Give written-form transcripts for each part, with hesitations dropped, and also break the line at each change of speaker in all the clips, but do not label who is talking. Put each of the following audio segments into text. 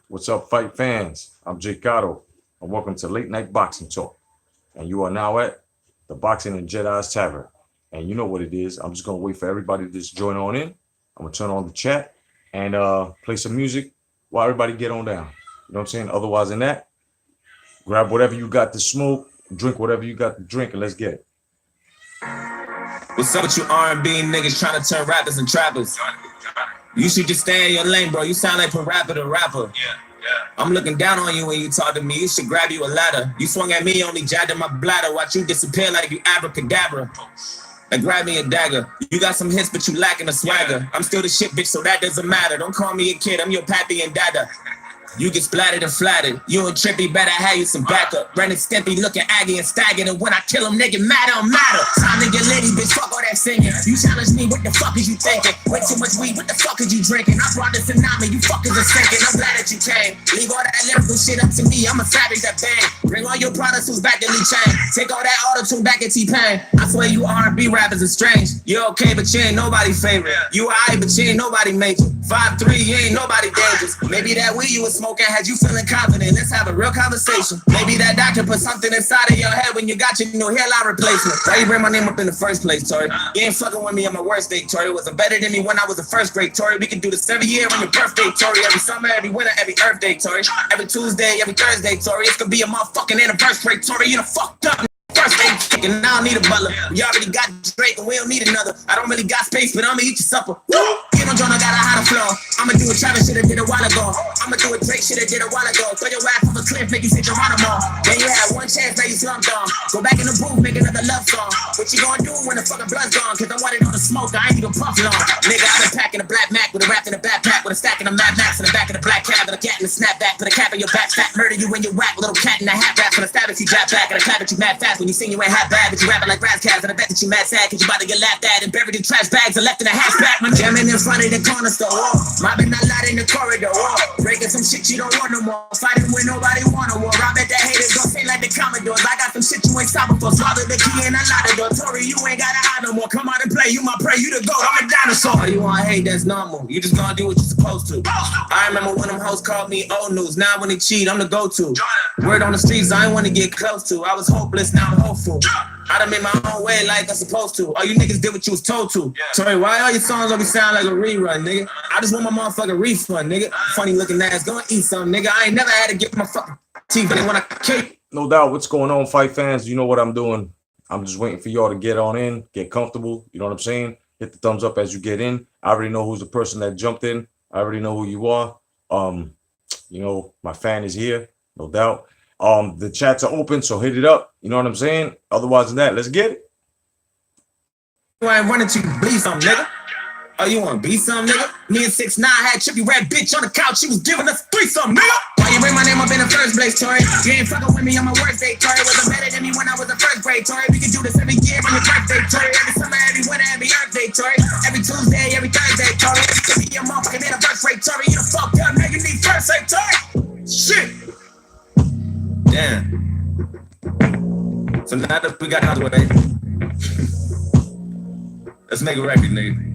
What's up, fight fans? I'm Jay Cotto, and welcome to Late Night Boxing Talk. And you are now at the Boxing and Jedi's Tavern. And you know what it is. I'm just gonna wait for everybody to just join on in. I'm gonna turn on the chat and play some music while everybody get on down. You know what I'm saying? Otherwise than that, grab whatever you got to smoke, drink whatever you got to drink, and let's get it.
What's up with you R&B niggas trying to turn rappers and trappers? You should just stay in your lane, bro. You sound like a rapper to rapper. I'm looking down on you when you talk to me. You should grab you a ladder. You swung at me, only jabbed in my bladder. Watch you disappear like you abracadabra. And grab me a dagger. You got some hits, but you lacking a swagger. I'm still the shit, bitch, so that doesn't matter. Don't call me a kid, I'm your pappy and dada. You get splattered and flattered. You and Trippy better have you some backup. Ren and Stimpy looking aggy and staggered. And when I kill him, they get mad on matter. Time to get litty, bitch, fuck all that singing. You challenge me, what the fuck is you thinking? Way too much weed, what the fuck is you drinking? I brought the tsunami, you fuckers are sinking. I'm glad that you came. Leave all that lyrical shit up to me, I'm a savage that bang. Bring all your products who's back to Lee Chain. Take all that auto-tune back at T-Pain. I swear you R&B rappers are strange. You're okay, but you ain't nobody favorite. You alright, but you ain't nobody major. 5'3", you ain't nobody dangerous. Maybe that weed you was smoking had you feeling confident. Let's have a real conversation. Maybe that doctor put something inside of your head when you got your new hairline replacement. Why you bring my name up in the first place, Tori? You ain't fucking with me on my worst day, Tori. It wasn't better than me when I was a first grade, Tori. We can do this every year on your birthday, Tori. Every summer, every winter, every Earth Day, Tori. Every Tuesday, every Thursday, Tori. It's gonna be a motherfucking anniversary, Tori. You done fucked up. First aid chicken, I don't need a butler. We already got Drake and we don't need another. I don't really got space, but I'ma eat your supper. Woo! You know, John, I got a hot floor. I'ma do a Travis shit I did a while ago. I'ma do a Drake shit I did a while ago. Throw your ass off a cliff, make you say Geronimo. Then you had one chance, now you slumped on. Go back in the booth, make another love song. What you gonna do when the fucking blood's gone? Cause I wanted on the smoke, I ain't even puff long. Nigga, I been packing a black Mac with a wrapped in a backpack with a stack in a Mad Max in the back of the black cab and a cat in the snapback. Put a cap in your back, fat murder you when you whack. Little cat in the hat rap, gonna stab if you drop back and a clap at you mad fast when you sing you ain't half bad. But you rapping like Razzcast, and I bet that you mad sad cause you about to get laughed at and buried in trash bags and left in a hatchback. My jamming in front of the corner store, mobbing a lot in the corridor, breaking some shit you don't want no more, fighting when nobody want no more. I bet the haters gon' say like the Commodores. I got some shit you ain't stopping for, swallow the key and I lock the door. Tory, you ain't gotta hide no more, come out and play, you my prey, you the goat, I'm a dinosaur. Oh, you want hate, that's normal, you just gonna do what you're supposed to. I remember when them hoes called me old news, now when they cheat, I'm the go-to. Word on the streets, I ain't wanna get close to, I was hopeless, now I'm hopeful. I done made my own way like I'm supposed to. All you niggas did what you was told to. Sorry, why all your songs always sound like a rerun, nigga? I just want my motherfucking refund, nigga. Funny looking ass, go and eat something, nigga. I ain't never had to get my fucking teeth when I kick.
No doubt, what's going on, fight fans? You know what I'm doing. I'm just waiting for y'all to get on in, get comfortable. You know what I'm saying? Hit the thumbs up as you get in. I already know who's the person that jumped in. I already know who you are. You know, my fan is here, no doubt. The chats are open, so hit it up. You know what I'm saying? Otherwise than that, let's get it.
I ain't running to you, bleed something, nigga. Oh, you wanna be some nigga? Me and 6ix9ine had Trippy Red bitch on the couch. She was giving us threesome, nigga. Why you bring my name up in the first place, Tori? You ain't fucking with me on my worst day, Tori. Wasn't better than me when I was a first grade, Tori. We can do this every year on your birthday, Tori. Every summer, every winter, every Earth Day, Tori. Every Tuesday, every Thursday, Tori. Could be your motherfucking anniversary, Tori. You the fucked up nigga, need first aid, Tori. Shit. Damn. So now that we got out of the way, let's make a record, nigga.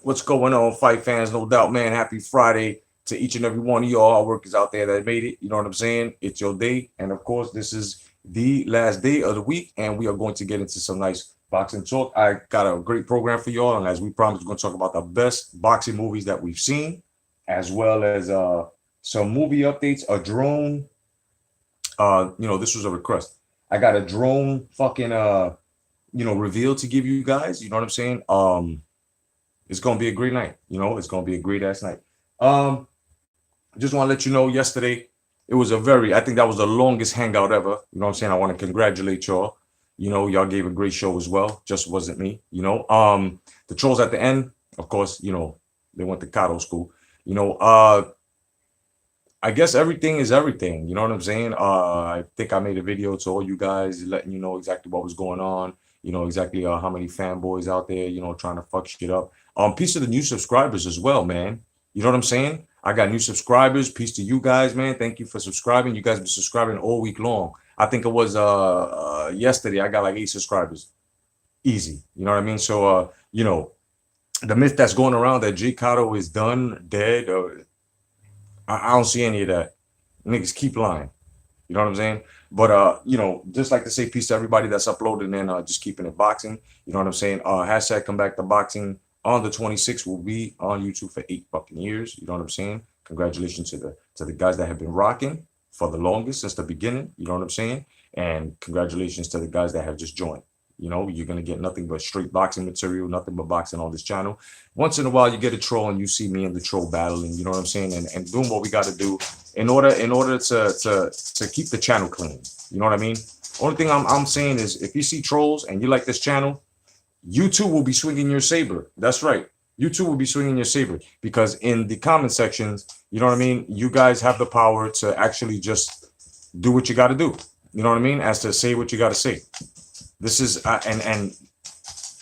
What's going on, fight fans? No doubt, man. Happy Friday to each and every one of y'all workers out there that made it. You know what I'm saying? It's your day. And of course, this is the last day of the week, and we are going to get into some nice boxing talk. I got a great program for y'all, and as we promised, we're going to talk about the best boxing movies that we've seen, as well as some movie updates, a drone. You know, this was a request. I got a drone fucking reveal to give you guys. You know what I'm saying? It's gonna be a great night. You know, it's gonna be a great ass night. Just want to let you know, yesterday it was I think that was the longest hangout ever. You know what I'm saying? I want to congratulate y'all. You know, y'all gave a great show as well. Just wasn't me. You know, the trolls at the end, of course, you know, they went to Cato school. You know, I guess everything is everything. You know what I'm saying? I think I made a video to all you guys letting you know exactly what was going on. You know, exactly how many fanboys out there, you know, trying to fuck shit up. Peace to the new subscribers as well, man. You know what I'm saying? I got new subscribers. Peace to you guys, man. Thank you for subscribing. You guys been subscribing all week long. I think it was yesterday. I got like 8 subscribers. Easy. You know what I mean? So, you know, the myth that's going around that Jay Cotto is done, dead, or I don't see any of that. Niggas keep lying. You know what I'm saying? But just like to say peace to everybody that's uploading and just keeping it boxing. You know what I'm saying? Hashtag come back to boxing on the 26th will be on YouTube for 8 fucking years. You know what I'm saying? Congratulations to the guys that have been rocking for the longest since the beginning. You know what I'm saying? And congratulations to the guys that have just joined. You know, you're gonna get nothing but straight boxing material, nothing but boxing on this channel. Once in a while, you get a troll and you see me and the troll battling. You know what I'm saying? And doing what we got to do in order to keep the channel clean. You know what I mean? Only thing I'm saying is if you see trolls and you like this channel, YouTube will be swinging your saber. That's right. YouTube will be swinging your saber because in the comment sections, you know what I mean? You guys have the power to actually just do what you got to do. You know what I mean? As to say what you got to say. This is and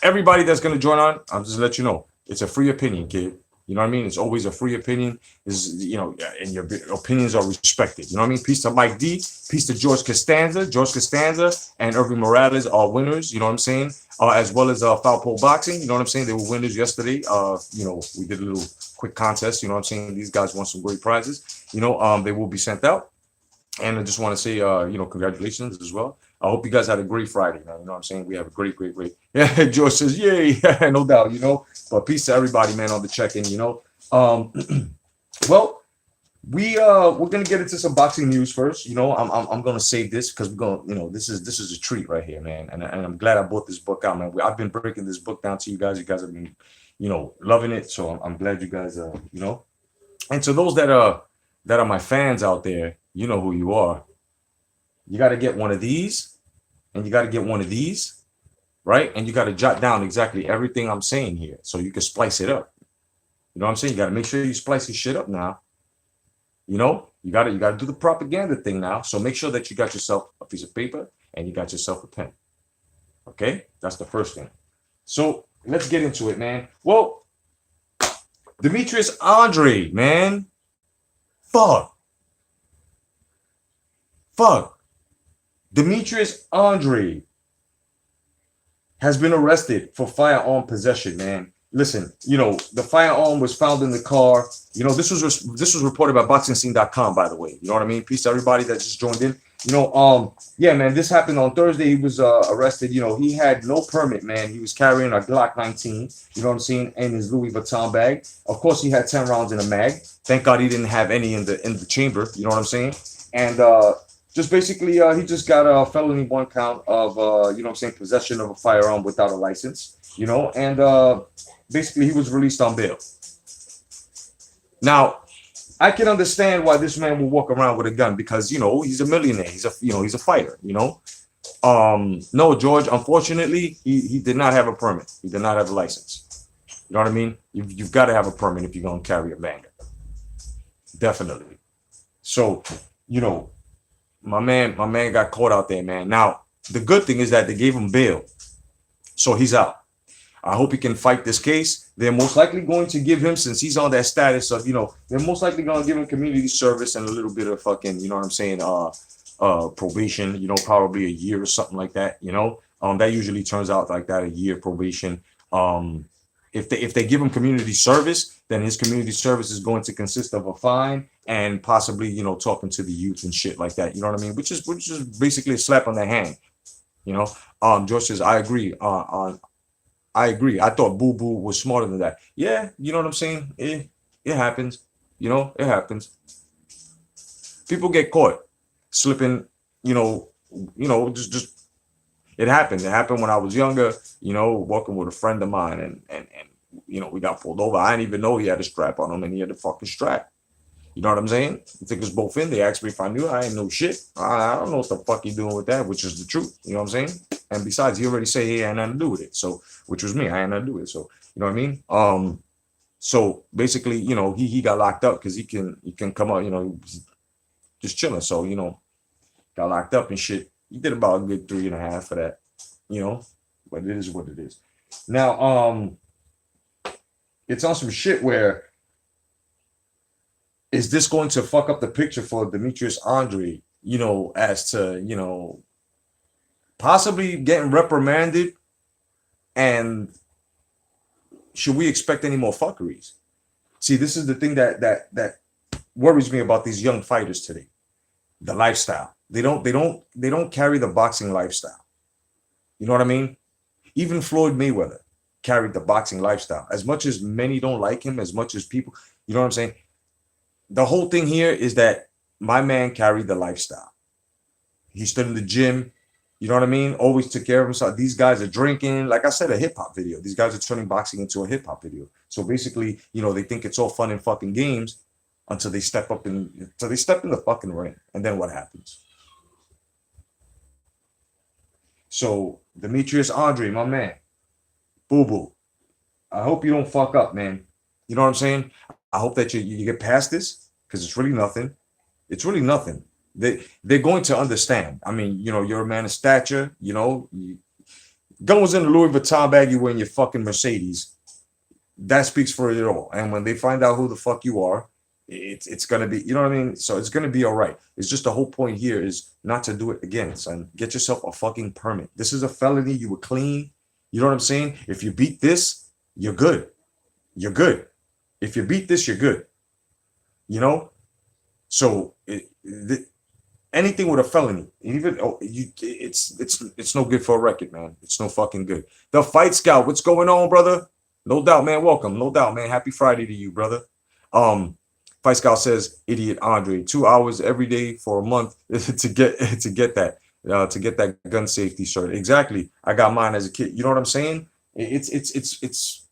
everybody that's going to join on, I'll just let you know, it's a free opinion, kid. You know what I mean? It's always a free opinion. And your opinions are respected. You know what I mean? Peace to Mike D. Peace to George Costanza. George Costanza and Irving Morales are winners. You know what I'm saying? As well as Foul Pole Boxing. You know what I'm saying? They were winners yesterday. We did a little quick contest. You know what I'm saying? These guys won some great prizes. They will be sent out. And I just want to say, congratulations as well. I hope you guys had a great Friday, man. You know what I'm saying? We have a great. Yeah, George says, yay, no doubt, But peace to everybody, man, on the check-in, Well, we're gonna get into some boxing news first. I'm gonna save this because we're gonna, this is a treat right here, man. And I'm glad I bought this book out, man. I've been breaking this book down to you guys. You guys have been, loving it. So I'm glad you guys, And to those that are my fans out there, you know who you are. You got to get one of these, and you got to get one of these, right? And you got to jot down exactly everything I'm saying here, so you can splice it up. You know what I'm saying? You got to make sure you splice your shit up now. You got to do the propaganda thing now. So make sure that you got yourself a piece of paper and you got yourself a pen. Okay, that's the first thing. So let's get into it, man. Well, Demetrius Andre, man, fuck. Demetrius Andre has been arrested for firearm possession, man. Listen, the firearm was found in the car. This was reported by BoxingScene.com, by the way. You know what I mean? Peace to everybody that just joined in. Yeah, man, this happened on Thursday. He was arrested. He had no permit, man. He was carrying a Glock 19, you know what I'm saying, in his Louis Vuitton bag. Of course, he had 10 rounds in a mag. Thank God he didn't have any in the chamber, you know what I'm saying? And just basically, he just got a felony 1 count of, possession of a firearm without a license, and basically he was released on bail. Now, I can understand why this man will walk around with a gun because, he's a millionaire. He's a fighter, No, George, unfortunately, he did not have a permit. He did not have a license. You know what I mean? You've got to have a permit if you're going to carry a banger. Definitely. So, my man got caught out there, man. Now, the good thing is that they gave him bail. So he's out. I hope he can fight this case. They're most likely going to give him, since he's on that status of, they're most likely going to give him community service and a little bit of fucking, you know what I'm saying, probation, probably a year or something like that, that usually turns out like that, a year probation. If they give him community service, then his community service is going to consist of a fine and possibly, talking to the youth and shit like that. You know what I mean? Which is basically a slap on the hand. George says, I agree. I agree. I thought Boo Boo was smarter than that. Yeah, you know what I'm saying? It happens. It happens. People get caught slipping, just it happened. It happened when I was younger, walking with a friend of mine and we got pulled over. I didn't even know he had a strap on him and he had a fucking strap. You know what I'm saying? I think it's both in. They asked me if I knew. I ain't know shit. I don't know what the fuck he doing with that, which is the truth. You know what I'm saying? And besides, he already said he had nothing to do with it. So, which was me. I had nothing to do with it. So, you know what I mean? So basically, he got locked up because he can come out, just chilling. So, got locked up and shit. He did about a good 3.5 for that, but it is what it is. Now, it's on some shit where, is this going to fuck up the picture for Demetrius Andre, as to, possibly getting reprimanded? And should we expect any more fuckeries? See, this is the thing that worries me about these young fighters today. The lifestyle. They don't carry the boxing lifestyle. You know what I mean? Even Floyd Mayweather carried the boxing lifestyle. As much as many don't like him, as much as people, you know what I'm saying? The whole thing here is that my man carried the lifestyle. He stood in the gym. You know what I mean? Always took care of himself. These guys are drinking. Like I said, a hip hop video. These guys are turning boxing into a hip hop video. So basically, they think it's all fun and fucking games until they step in the fucking ring. And then what happens? So Demetrius Andre, my man, boo boo. I hope you don't fuck up, man. You know what I'm saying? I hope that you get past this because it's really nothing. It's really nothing. They're going to understand. I mean, you're a man of stature. Gun was in the Louis Vuitton bag. You were in your fucking Mercedes. That speaks for it all. And when they find out who the fuck you are, it's gonna be, you know what I mean? So it's gonna be all right. It's just the whole point here is not to do it again, son. Get yourself a fucking permit. This is a felony. You were clean. You know what I'm saying? If you beat this, you're good. You're good. If you beat this, you're good. So anything with a felony, even it's no good for a record, man. It's no fucking good. The Fight Scout, what's going on, brother? No doubt, man. Welcome. No doubt, man. Happy Friday to you, brother. Fight Scout says, idiot Andre, 2 hours every day for a month to get that gun safety shirt. Exactly. I got mine as a kid. You know what I'm saying? It's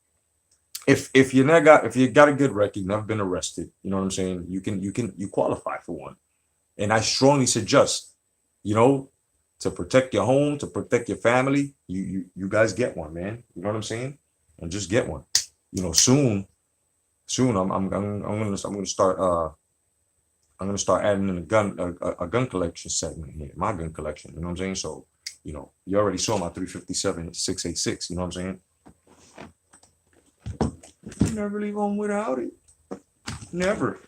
if you got a good record, never been arrested. You know what I'm saying? You qualify for one. And I strongly suggest, to protect your home, to protect your family, you guys get one, man. You know what I'm saying? And just get one. Soon I'm gonna start adding in a gun collection segment here, my gun collection. You know what I'm saying? So, you already saw my 357 686. You know what I'm saying? You never leave home without it. Never.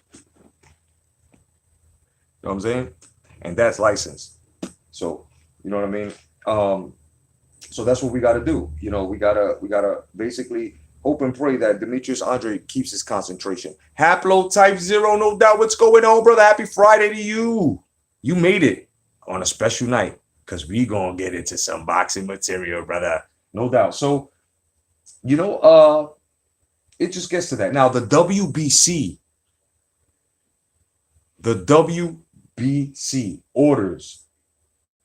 You know what I'm saying? And that's licensed. So, you know what I mean? So that's what we got to do. We gotta basically hope and pray that Demetrius Andre keeps his concentration. Haplotype 0, no doubt. What's going on, brother? Happy Friday to you. You made it on a special night because we gonna get into some boxing material, brother. No doubt. So, it just gets to that. Now, the WBC orders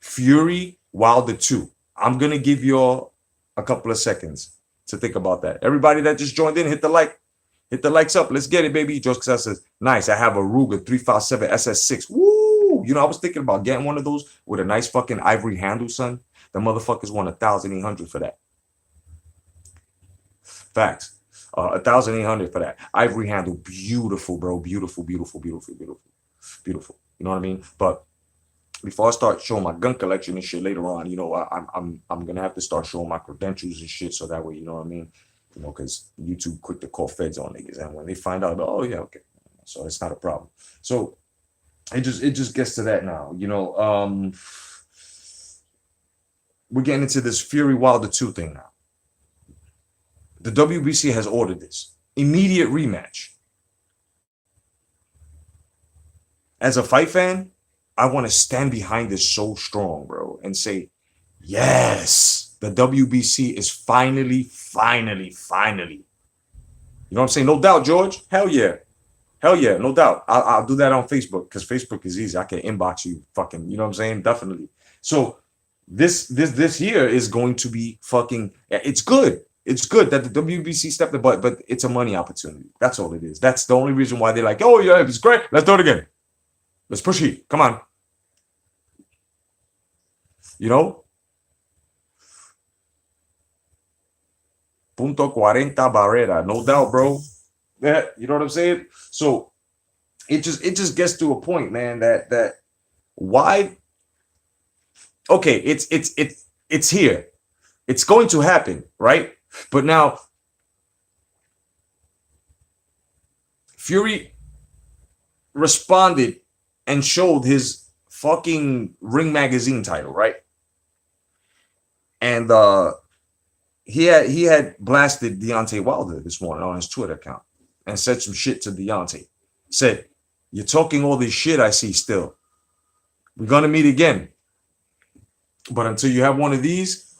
Fury Wilder 2. I'm going to give you all a couple of seconds to think about that. Everybody that just joined in, hit the likes up. Let's get it, baby. George Cassell says, nice. I have a Ruger 357 SS6. Woo! I was thinking about getting one of those with a nice fucking ivory handle, son. The motherfuckers want 1,800 for that. Facts. 1,800 for that ivory handle. Beautiful, bro. Beautiful. You know what I mean? But before I start showing my gun collection and shit later on, I'm gonna have to start showing my credentials and shit, so that way, you know what I mean? Because YouTube quick to call feds on niggas, and when they find out, oh yeah, okay, so it's not a problem. So it just gets to that now. We're getting into this Fury Wilder 2 thing now. The WBC has ordered this immediate rematch. As a fight fan, I want to stand behind this so strong, bro, and say, yes, the WBC is finally. You know what I'm saying? No doubt, George. Hell yeah, no doubt. I'll do that on Facebook because Facebook is easy. I can inbox you, fucking. You know what I'm saying? Definitely. So this here is going to be fucking. It's good. It's good that the WBC stepped in, but it's a money opportunity. That's all it is. That's the only reason why they're like, oh yeah, it's great. Let's do it again. Let's push it. Come on. Punto 40 barrera. No doubt, bro. Yeah, you know what I'm saying? So it just gets to a point, man, that why? Okay, it's here. It's going to happen, right? But now Fury responded and showed his fucking Ring Magazine title, right? And he had blasted Deontay Wilder this morning on his Twitter account and said some shit to Deontay. Said, You're talking all this shit I see still. We're going to meet again. But until you have one of these,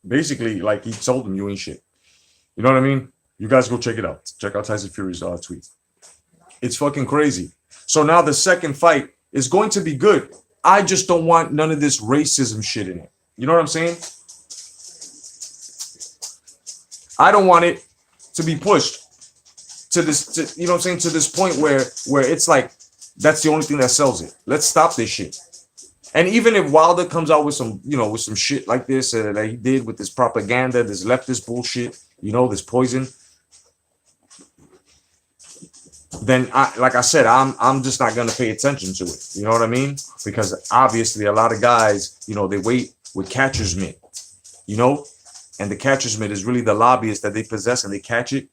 basically, like he told him, you ain't shit. You know what I mean? You guys go check it out. Check out Tyson Fury's tweets. It's fucking crazy. So now the second fight is going to be good. I just don't want none of this racism shit in it. You know what I'm saying? I don't want it to be pushed to this, you know what I'm saying, to this point where it's like that's the only thing that sells it. Let's stop this shit. And even if Wilder comes out with some, you know, with some shit like this that he did with this propaganda, this leftist bullshit, you know, this poison, then like I said, I'm just not gonna pay attention to it. You know what I mean? Because obviously a lot of guys, you know, they wait with catcher's mitt, you know, and the catcher's mitt is really the lobbyist that they possess, and they catch it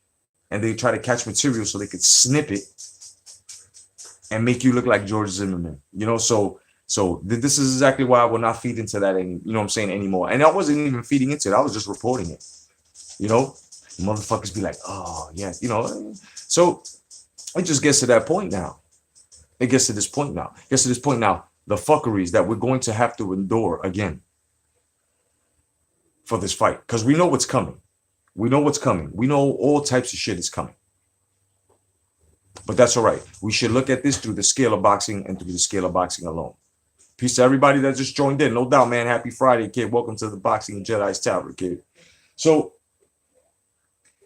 and they try to catch material so they could snip it and make you look like George Zimmerman, you know. So this is exactly why I will not feed into that, you know what I'm saying, anymore. And I wasn't even feeding into it. I was just reporting it, you know. Motherfuckers be like, oh yeah, you know. So it just gets to that point now. It gets to this point now. It gets to this point now. The fuckeries that we're going to have to endure again for this fight, because we know what's coming. We know what's coming. We know all types of shit is coming. But that's all right. We should look at this through the scale of boxing and through the scale of boxing alone. Peace to everybody that just joined in. No doubt, man. Happy Friday, kid. Welcome to the Boxing and Jedi's Tower, kid. So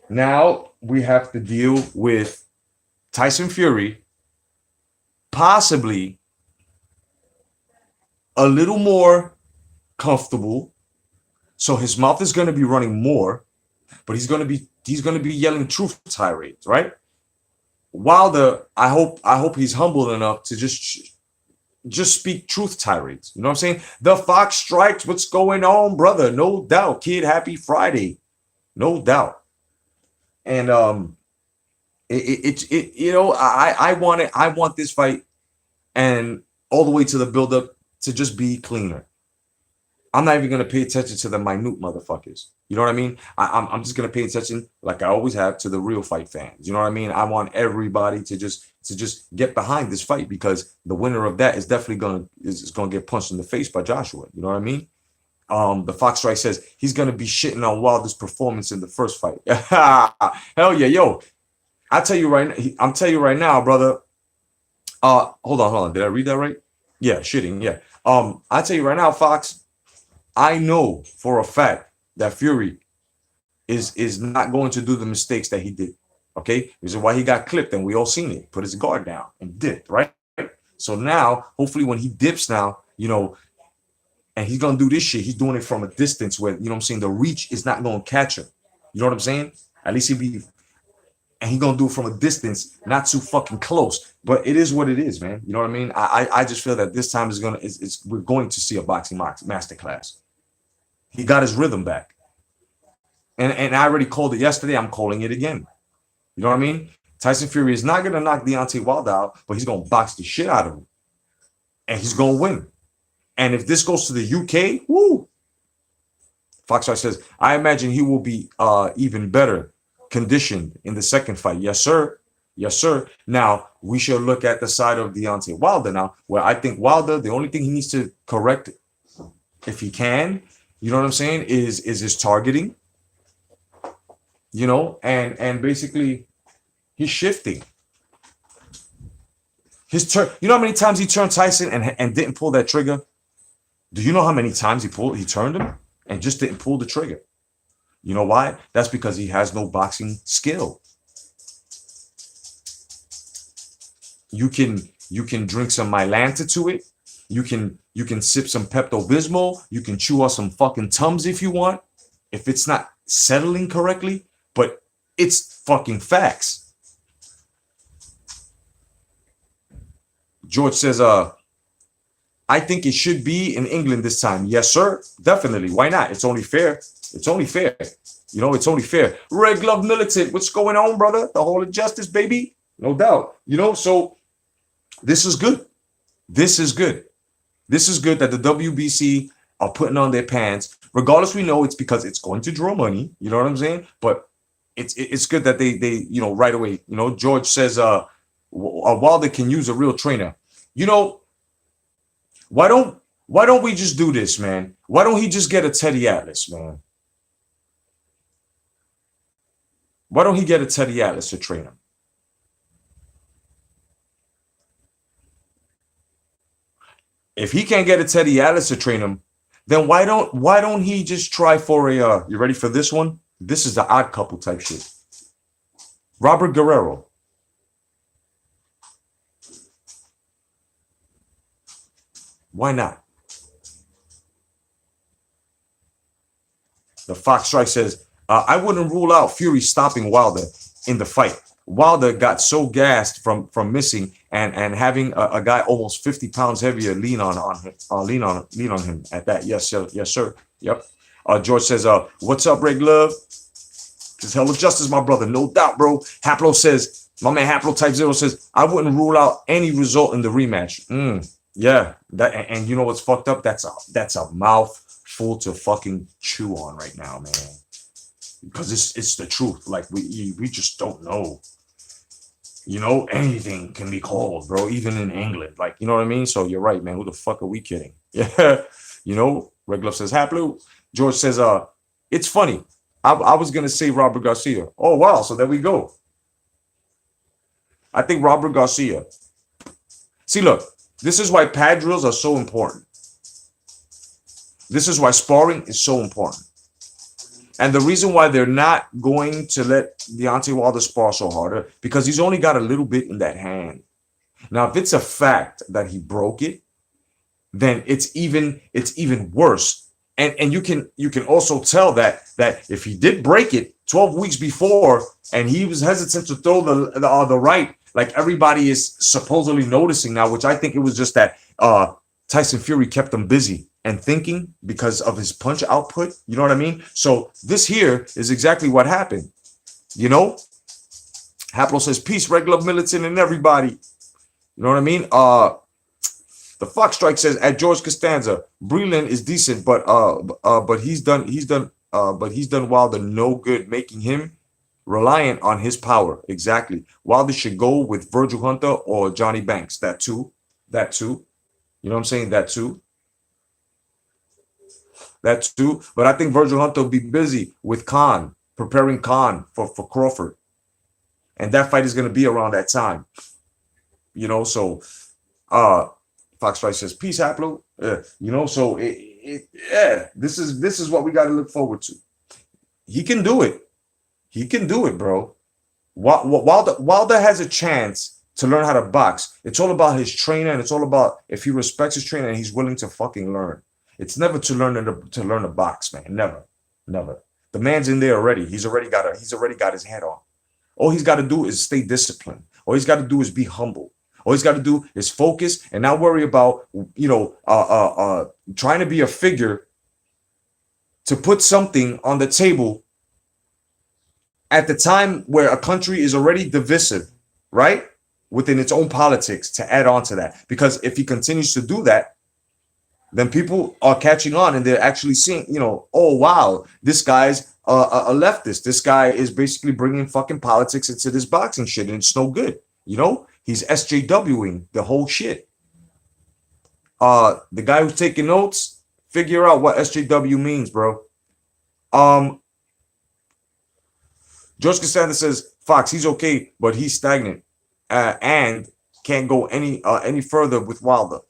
now we have to deal with Tyson Fury possibly a little more comfortable. So his mouth is going to be running more, but he's going to be yelling truth tirades, right? Wilder, I hope he's humble enough to just speak truth tirades. You know what I'm saying? The Fox strikes. What's going on, brother? No doubt, kid. Happy Friday, no doubt. And you know, I want this fight and all the way to the buildup to just be cleaner. I'm not even gonna pay attention to the minute motherfuckers. You know what I mean? I'm just gonna pay attention, like I always have, to the real fight fans. You know what I mean? I want everybody to just get behind this fight, because the winner of that is definitely gonna get punched in the face by Joshua. You know what I mean? The Fox Strike says he's gonna be shitting on Wilder's performance in the first fight. Hell yeah, yo! I'm telling you right now, brother. Hold on. Did I read that right? Yeah, shitting. Yeah. I tell you right now, Fox. I know for a fact that Fury is not going to do the mistakes that he did. Okay, this is why he got clipped, and we all seen it. Put his guard down and dipped, right? So now, hopefully, when he dips now, you know, and he's gonna do this shit, he's doing it from a distance where, you know what I'm saying, the reach is not gonna catch him. You know what I'm saying? At least and he's gonna do it from a distance, not too fucking close. But it is what it is, man. You know what I mean? I just feel that this time we're going to see a boxing masterclass. He got his rhythm back. And I already called it yesterday. I'm calling it again. You know what I mean? Tyson Fury is not going to knock Deontay Wilder out, but he's going to box the shit out of him. And he's going to win. And if this goes to the UK, woo! Foxtrot says, I imagine he will be even better conditioned in the second fight. Yes, sir. Yes, sir. Now, we should look at the side of Deontay Wilder now, where I think Wilder, the only thing he needs to correct, if he can, you know what I'm saying, is his targeting, you know, and basically he's shifting. His turn. You know how many times he turned Tyson and didn't pull that trigger? Do you know how many times he turned him and just didn't pull the trigger? You know why? That's because he has no boxing skill. You can drink some Mylanta to it. You can sip some Pepto-Bismol. You can chew on some fucking Tums if you want, if it's not settling correctly, but it's fucking facts. George says, I think it should be in England this time. Yes, sir. Definitely. Why not? It's only fair. It's only fair. You know, it's only fair. Red Glove Militant. What's going on, brother? The Hall of Justice, baby. No doubt. You know, so this is good. This is good. This is good that the WBC are putting on their pants. Regardless, we know it's because it's going to draw money. You know what I'm saying? But it's good that they you know, right away. You know, George says Wilder can use a real trainer. You know, why don't we just do this, man? Why don't he just get a Teddy Atlas, man? Why don't he get a Teddy Atlas to train him? If he can't get a Teddy Atlas to train him, then why don't he just try for a you ready for this one? This is the odd couple type shit. Robert Guerrero. Why not? The Fox Strike says, I wouldn't rule out Fury stopping Wilder in the fight. Wilder got so gassed from missing and having a guy almost 50 pounds heavier lean on him at that. Yes, sir. Yep. George says, what's up, Red Glove? Just hell of justice, my brother. No doubt, bro. Haplo says, my man Haplo Type Zero says, I wouldn't rule out any result in the rematch. Yeah. That and you know what's fucked up? That's a mouthful to fucking chew on right now, man. Because it's the truth. Like we just don't know. You know, anything can be called, bro, even in England. Like, you know what I mean? So you're right, man. Who the fuck are we kidding? Yeah. You know, Red Glove says, Haplo. George says, it's funny. I was going to say Robert Garcia. Oh, wow. So there we go. I think Robert Garcia. See, look, this is why pad drills are so important. This is why sparring is so important. And the reason why they're not going to let Deontay Wilder spar so harder, because he's only got a little bit in that hand. Now, if it's a fact that he broke it, then it's even worse. And you can also tell that if he did break it 12 weeks before and he was hesitant to throw the right, like everybody is supposedly noticing now, which I think it was just that Tyson Fury kept him busy and thinking because of his punch output. You know what I mean? So this here is exactly what happened. You know? Haplo says, peace, Red Glove Militant and everybody. You know what I mean? The Fox Strike says, at George Costanza, Breland is decent, but he's done Wilder no good, making him reliant on his power. Exactly. Wilder should go with Virgil Hunter or Johnny Banks. That too. You know what I'm saying? That too. But I think Virgil Hunter will be busy with Khan, preparing Khan for Crawford. And that fight is going to be around that time. You know, so Fox Strike says, peace, Haplo. You know, so this is what we got to look forward to. He can do it. He can do it, bro. Wilder has a chance to learn how to box. It's all about his trainer, and it's all about if he respects his trainer and he's willing to fucking learn. It's never to learn to box, man. Never. The man's in there already. He's already got his head on. All he's got to do is stay disciplined. All he's got to do is be humble. All he's got to do is focus and not worry about, trying to be a figure to put something on the table at the time where a country is already divisive, right? Within its own politics, to add on to that. Because if he continues to do that, then people are catching on and they're actually seeing, oh, wow, this guy's a leftist. This guy is basically bringing fucking politics into this boxing shit, and it's no good. He's SJWing the whole shit. The guy who's taking notes, figure out what SJW means, bro. George Costanza says, Fox, he's okay, but he's stagnant and can't go any further with Wilder.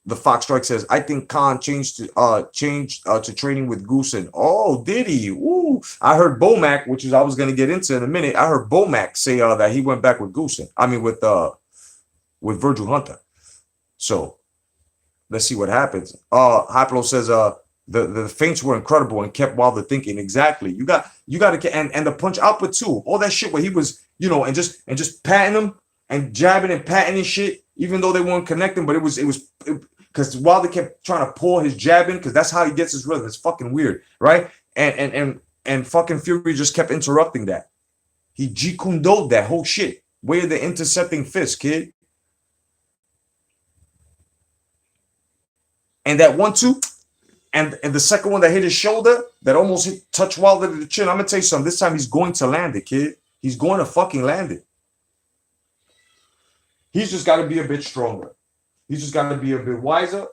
The Fox Strike says, I think Khan changed to training with Goosen. Oh, did he? Ooh. I heard Bomac, which is I was going to get into in a minute. I heard Bomac say that he went back with Goosen. I mean, with Virgil Hunter. So let's see what happens. Haplo says the feints were incredible and kept Wilder thinking. Exactly. You got to and the punch output too. All that shit where he was, and just patting him and jabbing and patting and shit, even though they weren't connecting, but it was because Wilder kept trying to pull his jab in, because that's how he gets his rhythm. It's fucking weird, right? And fucking Fury just kept interrupting that. He Jeet Kune Do'd that whole shit. Where the intercepting fist, kid. And that 1-2, and the second one that hit his shoulder, that almost touched Wilder to the chin. I'm gonna tell you something. This time he's going to land it, kid. He's going to fucking land it. He's just got to be a bit stronger. He's just got to be a bit wiser.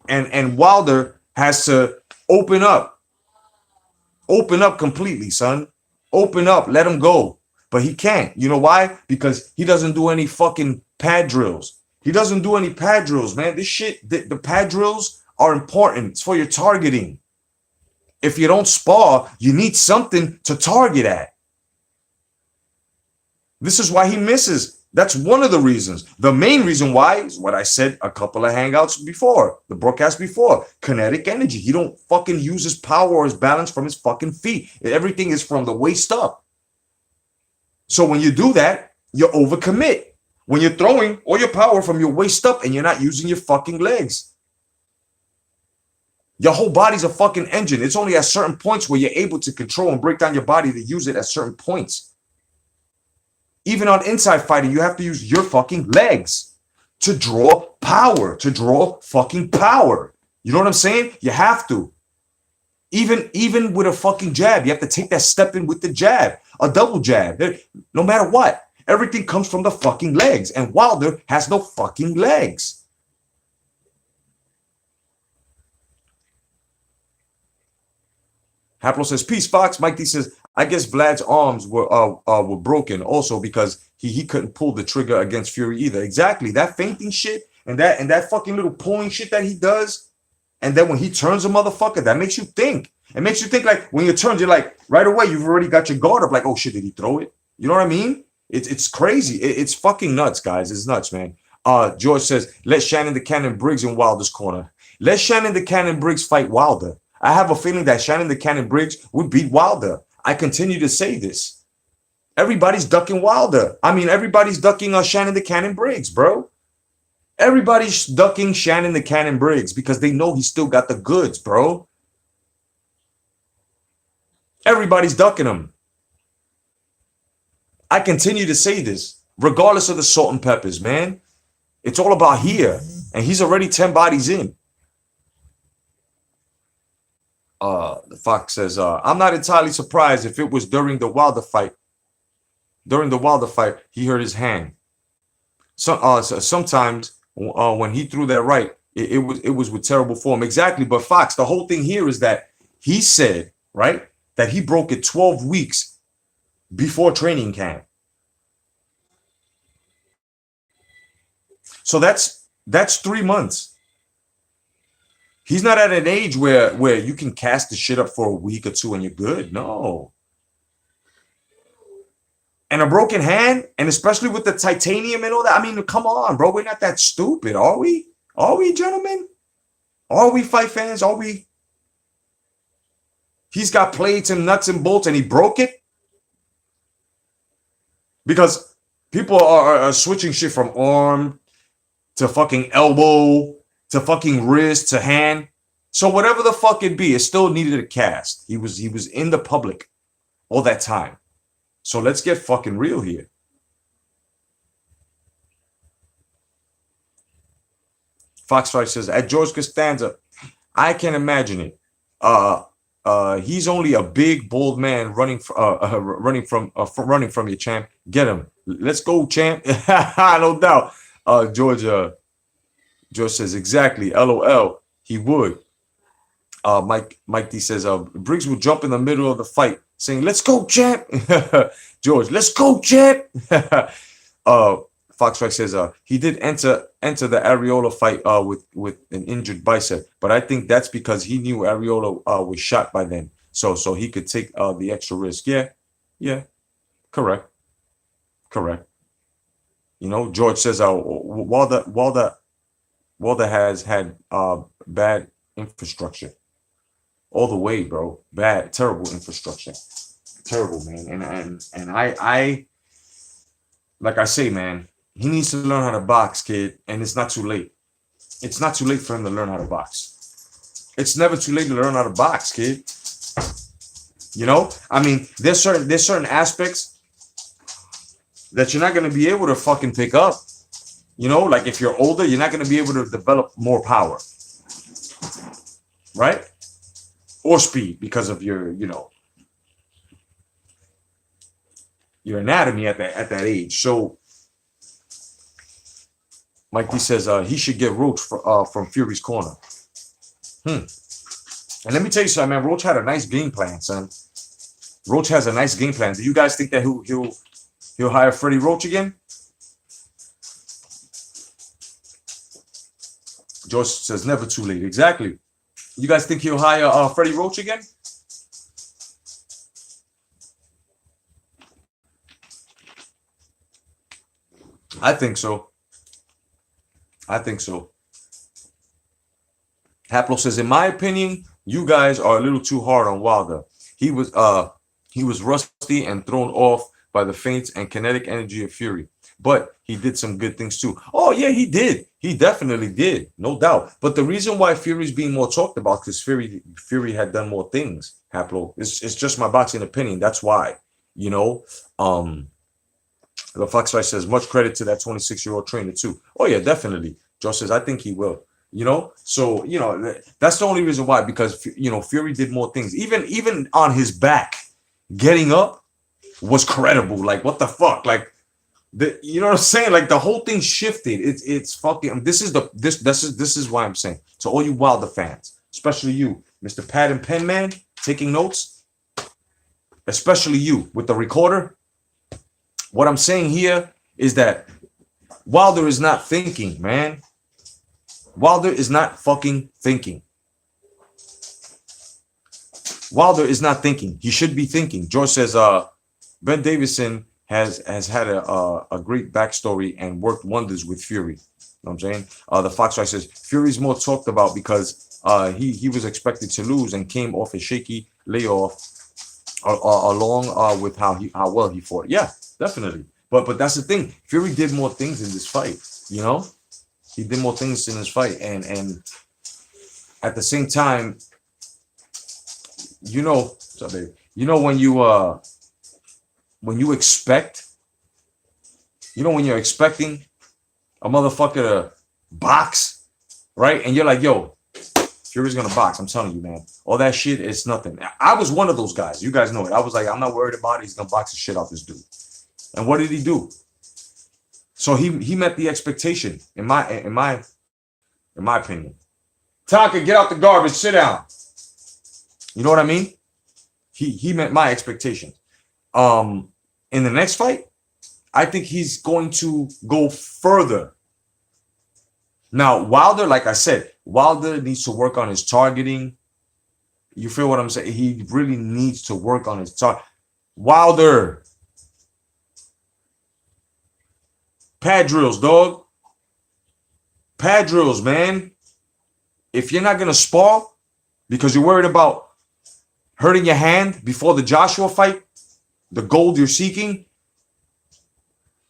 And Wilder has to open up completely, son. Open up, let him go. But he can't. You know why? Because he doesn't do any fucking pad drills. He doesn't do any pad drills, man. This shit, the pad drills are important. It's for your targeting. If you don't spar, you need something to target at. This is why he misses. That's one of the reasons. The main reason why is what I said a couple of hangouts before, the broadcast before. Kinetic energy. He don't fucking use his power or his balance from his fucking feet. Everything is from the waist up. So when you do that, you overcommit. When you're throwing all your power from your waist up and you're not using your fucking legs. Your whole body's a fucking engine. It's only at certain points where you're able to control and break down your body to use it at certain points. Even on inside fighting, you have to use your fucking legs to draw power, to draw fucking power. You know what I'm saying? You have to. Even with a fucking jab, you have to take that step in with the jab, a double jab. No matter what, everything comes from the fucking legs. And Wilder has no fucking legs. Haplo says, peace, Fox. Mike D says, I guess Vlad's arms were broken also because he couldn't pull the trigger against Fury either. Exactly. That fainting shit and that fucking little pulling shit that he does. And then when he turns a motherfucker, that makes you think. It makes you think like when you turn, you're like, right away, you've already got your guard up like, oh shit, did he throw it? You know what I mean? It's crazy. It's fucking nuts, guys. It's nuts, man. George says, let Shannon the Cannon Briggs in Wilder's corner. Let Shannon the Cannon Briggs fight Wilder. I have a feeling that Shannon the Cannon Briggs would beat Wilder. I continue to say this. Everybody's ducking Wilder. I mean, everybody's ducking Shannon the Cannon Briggs, bro. Everybody's ducking Shannon the Cannon Briggs because they know he's still got the goods, bro. Everybody's ducking him. I continue to say this, regardless of the salt and peppers, man. It's all about here. And he's already 10 bodies in. The Fox says, I'm not entirely surprised if it was during the Wilder fight. During the Wilder fight, he hurt his hand. So sometimes when he threw that right, it was with terrible form. Exactly. But Fox, the whole thing here is that he said, right, that he broke it 12 weeks before training camp. So that's 3 months. He's not at an age where you can cast the shit up for a week or two and you're good. No. And a broken hand, and especially with the titanium and all that. I mean, come on, bro. We're not that stupid, are we? Are we, gentlemen? Are we, fight fans? Are we? He's got plates and nuts and bolts and he broke it? Because people are switching shit from arm to fucking elbow to fucking wrist to hand. So whatever the fuck it be, it still needed a cast. He was in the public all that time. So let's get fucking real here. Foxfire says, at George Costanza, I can imagine it. He's only a big, bold man running from you, champ. Get him. Let's go, champ. No doubt. George says, exactly. LOL. He would. Mike D says, Briggs would jump in the middle of the fight saying, let's go, champ. George, let's go, champ. Foxfire says, he did enter the Areola fight with an injured bicep, but I think that's because he knew Areola was shot by then. So he could take the extra risk. Yeah. Correct. You know, George says, Wilder has had bad infrastructure all the way, bro. Bad, terrible infrastructure. Terrible, man. And I like I say, man, he needs to learn how to box, kid, and it's not too late. It's not too late for him to learn how to box. It's never too late to learn how to box, kid. You know? I mean, there's certain aspects that you're not going to be able to fucking pick up. You know, like if you're older, you're not going to be able to develop more power. Right? Or speed because of your, you know, your anatomy at that age. So Mike D says he should get Roach from Fury's corner. And let me tell you something, man. Roach had a nice game plan, son. Roach has a nice game plan. Do you guys think that he'll hire Freddie Roach again? George says never too late. Exactly. You guys think he'll hire Freddie Roach again? I think so. I think so. Haplo says, in my opinion, you guys are a little too hard on Wilder. He was rusty and thrown off by the feints and kinetic energy of Fury. But he did some good things too. Oh, yeah, he did. He definitely did. No doubt. But the reason why Fury's being more talked about because Fury had done more things, Haplo. It's just my boxing opinion. That's why. You know? The Foxfight says, much credit to that 26-year-old trainer too. Oh, yeah, definitely. Joe says, I think he will. You know? So, you know, that's the only reason why. Because, you know, Fury did more things. Even on his back, getting up was credible. Like, what the fuck? Like, you know what I'm saying? Like the whole thing shifted. It's fucking. This is why I'm saying. So all you Wilder fans, especially you, Mr. Pad and Pen Man, taking notes, especially you with the recorder. What I'm saying here is that Wilder is not thinking, man. Wilder is not fucking thinking. Wilder is not thinking. He should be thinking. George says, Ben Davison has had a great backstory and worked wonders with Fury. You know what I'm saying? The Foxtrot says Fury's more talked about because he was expected to lose and came off a shaky layoff along with how well he fought. Yeah, definitely. But that's the thing. Fury did more things in this fight. You know, he did more things in this fight, and at the same time, you know, when you expect, when you're expecting a motherfucker to box, right? And you're like, yo, Fury's gonna box. I'm telling you, man. All that shit is nothing. I was one of those guys. You guys know it. I was like, I'm not worried about it. He's gonna box the shit out this dude. And what did he do? So he met the expectation, in my opinion. Taka, get out the garbage. Sit down. You know what I mean? He met my expectation. In the next fight, I think he's going to go further. Now, Wilder, like I said, Wilder needs to work on his targeting. You feel what I'm saying? He really needs to work on his target. Wilder. Pad drills, dog. Pad drills, man. If you're not going to spar because you're worried about hurting your hand before the Joshua fight, the gold you're seeking,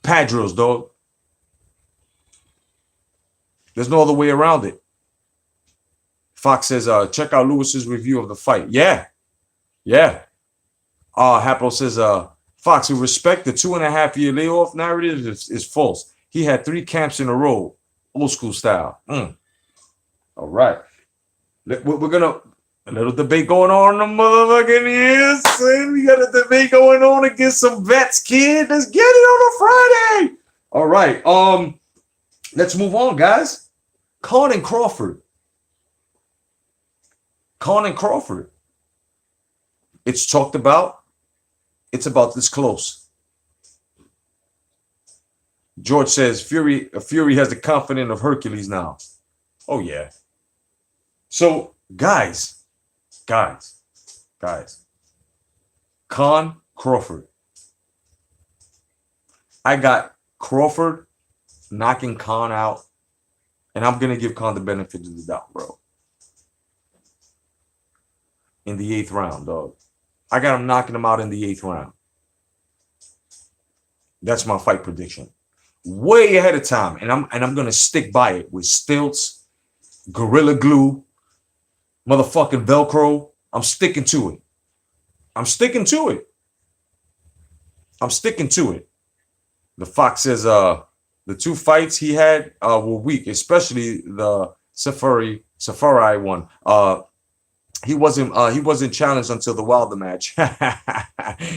pad drills, dog. There's no other way around it. Fox says, check out Lewis's review of the fight. Yeah. Hapo says, Fox, we respect the 2.5-year layoff narrative is false. He had 3 camps in a row, old school style. All right. We're going to... A little debate going on in the motherfucking ears. We got a debate going on against some vets, kid. Let's get it on a Friday. All right. Let's move on, guys. Khan and Crawford. It's talked about. It's about this close. George says Fury has the confidence of Hercules now. Oh, yeah. So, guys. Khan, Crawford. I got Crawford knocking Khan out, and I'm going to give Khan the benefit of the doubt, bro. In the 8th round, dog. I got him knocking him out in the 8th round. That's my fight prediction. Way ahead of time, and I'm going to stick by it with stilts, Gorilla Glue, motherfucking Velcro. I'm sticking to it. The Fox says the 2 fights he had were weak, especially the Safari one. He wasn't challenged until the Wilder match.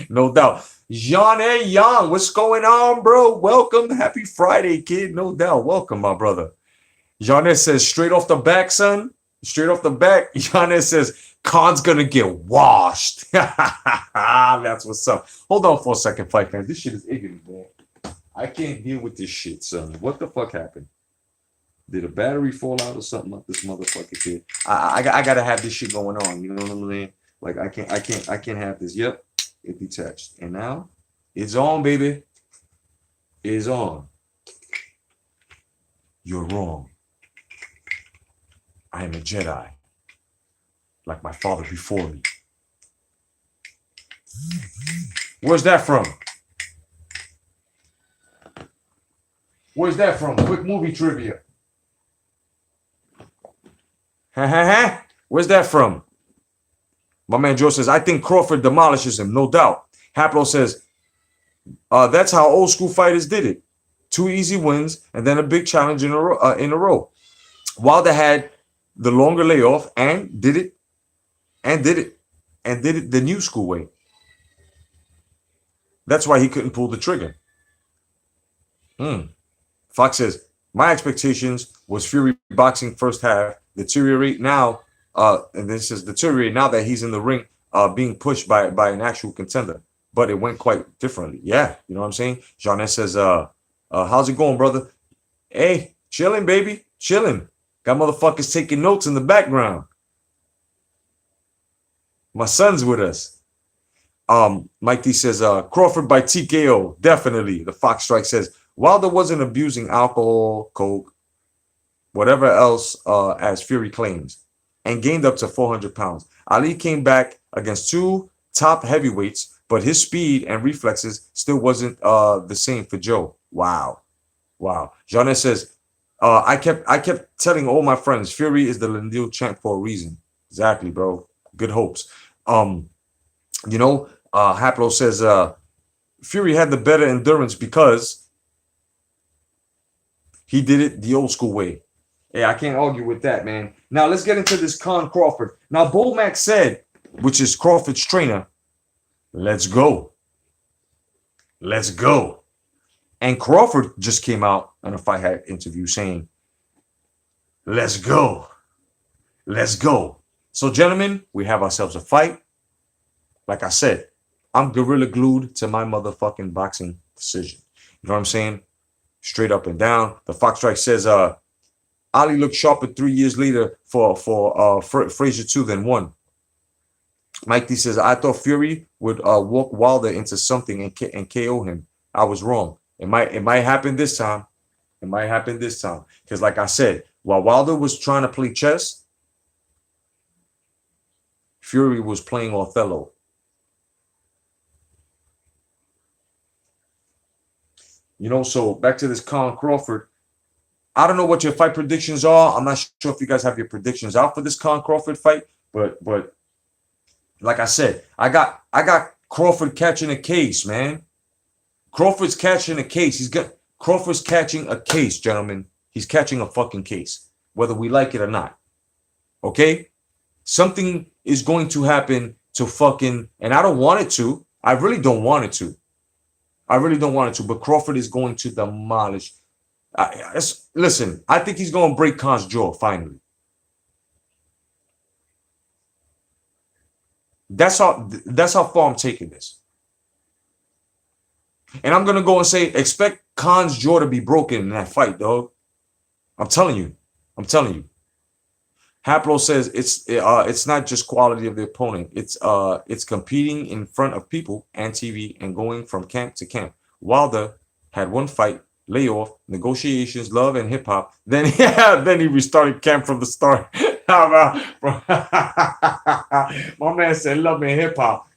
No doubt. Jean A. Young, what's going on, bro? Welcome. Happy Friday, kid. No doubt. Welcome, my brother. Jean says, straight off the back, son. Straight off the back. Jean says, Khan's gonna get washed. That's what's up. Hold on for a second, fight fans. This shit is ignorant, man. I can't deal with this shit, son. What the fuck happened? Did a battery fall out or something like this motherfucker kid? I gotta have this shit going on. You know what I'm saying? Like I can't have this. Yep, it detached. And now it's on, baby. It's on. You're wrong. I am a Jedi, like my father before me. Where's that from? Where's that from? Quick movie trivia. Where's that from? My man Joe says, I think Crawford demolishes him, no doubt. Haplo says, that's how old school fighters did it. 2 easy wins and then a big challenge in a row. Wilder had the longer layoff and did it the new school way. That's why he couldn't pull the trigger. Fox says, my expectations was Fury boxing first half deteriorate now, and this is deteriorate now that he's in the ring, being pushed by an actual contender. But it went quite differently. Yeah, you know what I'm saying? Jeanette says, how's it going, brother? Hey, chilling, baby, chilling. Got motherfuckers taking notes in the background. My son's with us. Mike D says, Crawford by TKO, definitely. The Fox Strike says, Wilder wasn't abusing alcohol, coke, whatever else, as Fury claims, and gained up to 400 pounds. Ali came back against 2 top heavyweights, but his speed and reflexes still wasn't the same for Joe. Wow. Jeanette says, I kept telling all my friends, Fury is the Lindell champ for a reason. Exactly, bro. Good hopes. Haplo says, Fury had the better endurance because he did it the old school way. Yeah, I can't argue with that, man. Now, let's get into this Khan Crawford. Now, Bomac said, which is Crawford's trainer, let's go. Let's go. And Crawford just came out on a Fight Hack interview saying, let's go. Let's go. So, gentlemen, we have ourselves a fight. Like I said, I'm gorilla glued to my motherfucking boxing decision. You know what I'm saying? Straight up and down. The Fox Strike says, Ali looked sharper 3 years later for Frazier 2 than 1. Mike D says, I thought Fury would walk Wilder into something and KO him. I was wrong. It might happen this time. It might happen this time. Because like I said, while Wilder was trying to play chess, Fury was playing Othello. You know, so back to this Khan Crawford. I don't know what your fight predictions are. I'm not sure if you guys have your predictions out for this Khan Crawford fight, but like I said, I got Crawford catching a case, man. Crawford's catching a case. Crawford's catching a case, gentlemen. He's catching a fucking case, whether we like it or not. Okay? Something is going to happen to fucking, and I don't want it to. I really don't want it to. But Crawford is going to demolish. Listen, I think he's going to break Khan's jaw finally. That's how far I'm taking this. And I'm going to go and say, expect Khan's jaw to be broken in that fight, dog. I'm telling you. Haplo says it's not just quality of the opponent. It's competing in front of people and TV and going from camp to camp. Wilder had one fight, layoff, negotiations, love, and hip hop. Then he restarted camp from the start. How about my man said love and hip hop.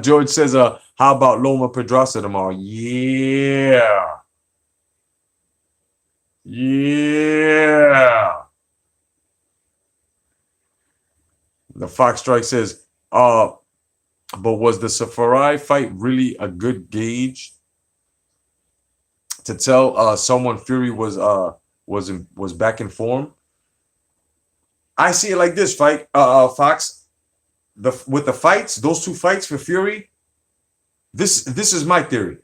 George says, how about Loma Pedraza tomorrow? Yeah. The Fox Strike says, but was the Safarai fight really a good gauge to tell someone Fury was back in form? I see it like this, Fox. With the fights, those 2 fights for Fury, This is my theory.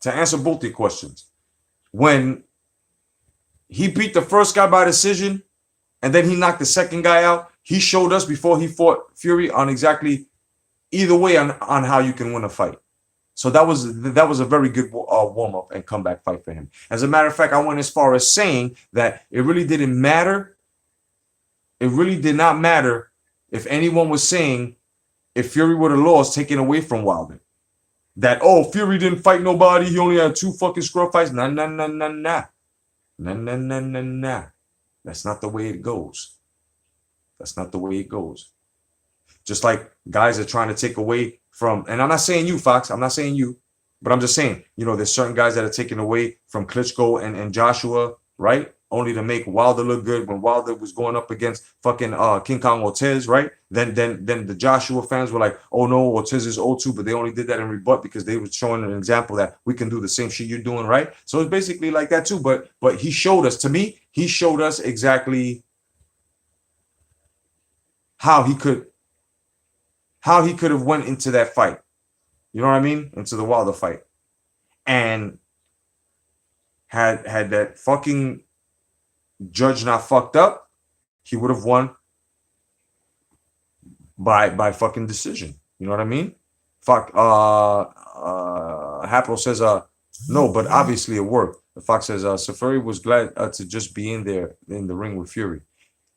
To answer both your questions. When he beat the first guy by decision and then he knocked the second guy out, he showed us before he fought Fury on exactly either way on how you can win a fight. So that was a very good warm-up and comeback fight for him. As a matter of fact, I went as far as saying that it really didn't matter. It really did not matter if anyone was saying if Fury would have lost, taken away from Wilder. That, oh, Fury didn't fight nobody. He only had 2 fucking scrub fights. Nah. Nah. That's not the way it goes. That's not the way it goes. Just like guys are trying to take away from, and I'm not saying you, Fox. I'm not saying you, but I'm just saying, there's certain guys that are taken away from Klitschko and Joshua, right? Only to make Wilder look good when Wilder was going up against fucking King Kong Ortiz, right? Then the Joshua fans were like, oh no, Ortiz is old too, but they only did that in rebut because they were showing an example that we can do the same shit you're doing, right? So it's basically like that too. But he showed us, to me, he showed us exactly how he could have went into that fight. You know what I mean? Into the Wilder fight. And had that fucking judge not fucked up, he would have won by fucking decision. You know what I mean? Fuck. Haplo says no, but obviously it worked. The Fox says Safari was glad to just be in there in the ring with Fury.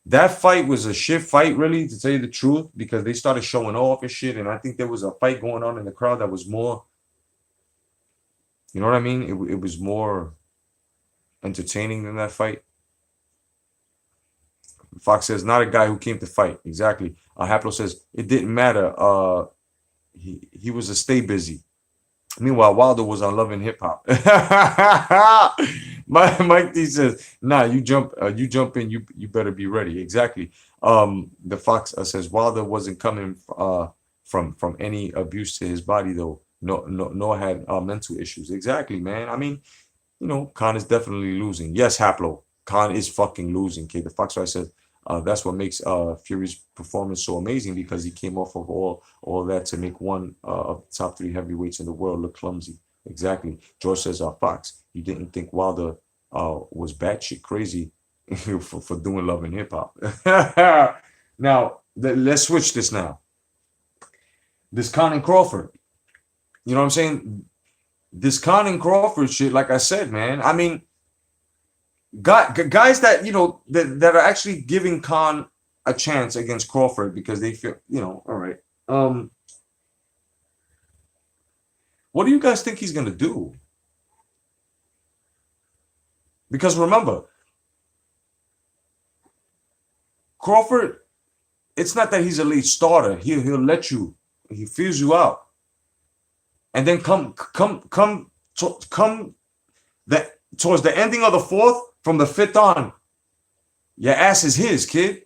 That fight was a shit fight, really, to tell you the truth, because they started showing off and shit, and I think there was a fight going on in the crowd that was more, you know what I mean? It was more entertaining than that fight. Fox says, not a guy who came to fight. Exactly. Haplo says, it didn't matter. He was a stay busy. Meanwhile, Wilder was on Love and Hip Hop. Mike D says, nah, you jump in, you better be ready. Exactly. The Fox says Wilder wasn't coming from any abuse to his body, though. Nor had mental issues. Exactly, man. I mean, Khan is definitely losing. Yes, Haplo. Khan is fucking losing, kid. The Fox said that's what makes Fury's performance so amazing, because he came off of all that to make one of the top 3 heavyweights in the world look clumsy. Exactly. George says, Fox, you didn't think Wilder was batshit crazy for doing Love and Hip Hop. Now, let's switch this now. This Khan and Crawford. You know what I'm saying? This Khan and Crawford shit, like I said, man, I mean, guys that that are actually giving Khan a chance against Crawford because they feel, all right. What do you guys think he's gonna do? Because remember, Crawford, it's not that he's a late starter. He'll let you, he feels you out, and then come that towards the ending of the 4th. From the 5th on, your ass is his, kid.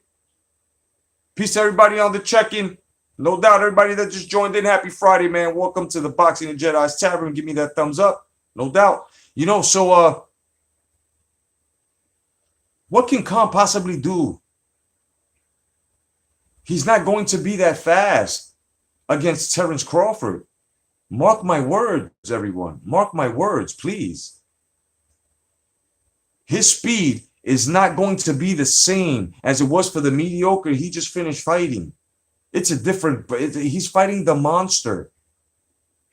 Peace to everybody on the check-in. No doubt, everybody that just joined in, happy Friday, man. Welcome to the Boxing and Jedi's Tavern. Give me that thumbs up. No doubt. So what can Khan possibly do? He's not going to be that fast against Terence Crawford. Mark my words, everyone. Mark my words, please. His speed is not going to be the same as it was for the mediocre he just finished fighting. It's a different, he's fighting the monster.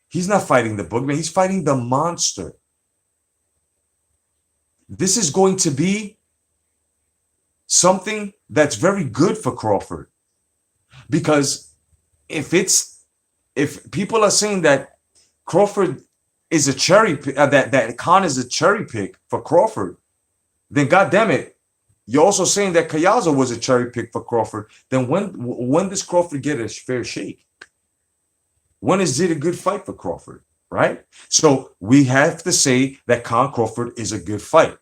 He's not fighting the boogeyman, he's fighting the monster. This is going to be something that's very good for Crawford. Because if people are saying that Crawford is a cherry pick, that Khan is a cherry pick for Crawford, then goddamn it, you're also saying that Kayaza was a cherry pick for Crawford. Then when does Crawford get a fair shake? When is it a good fight for Crawford, right? So we have to say that Khan Crawford is a good fight.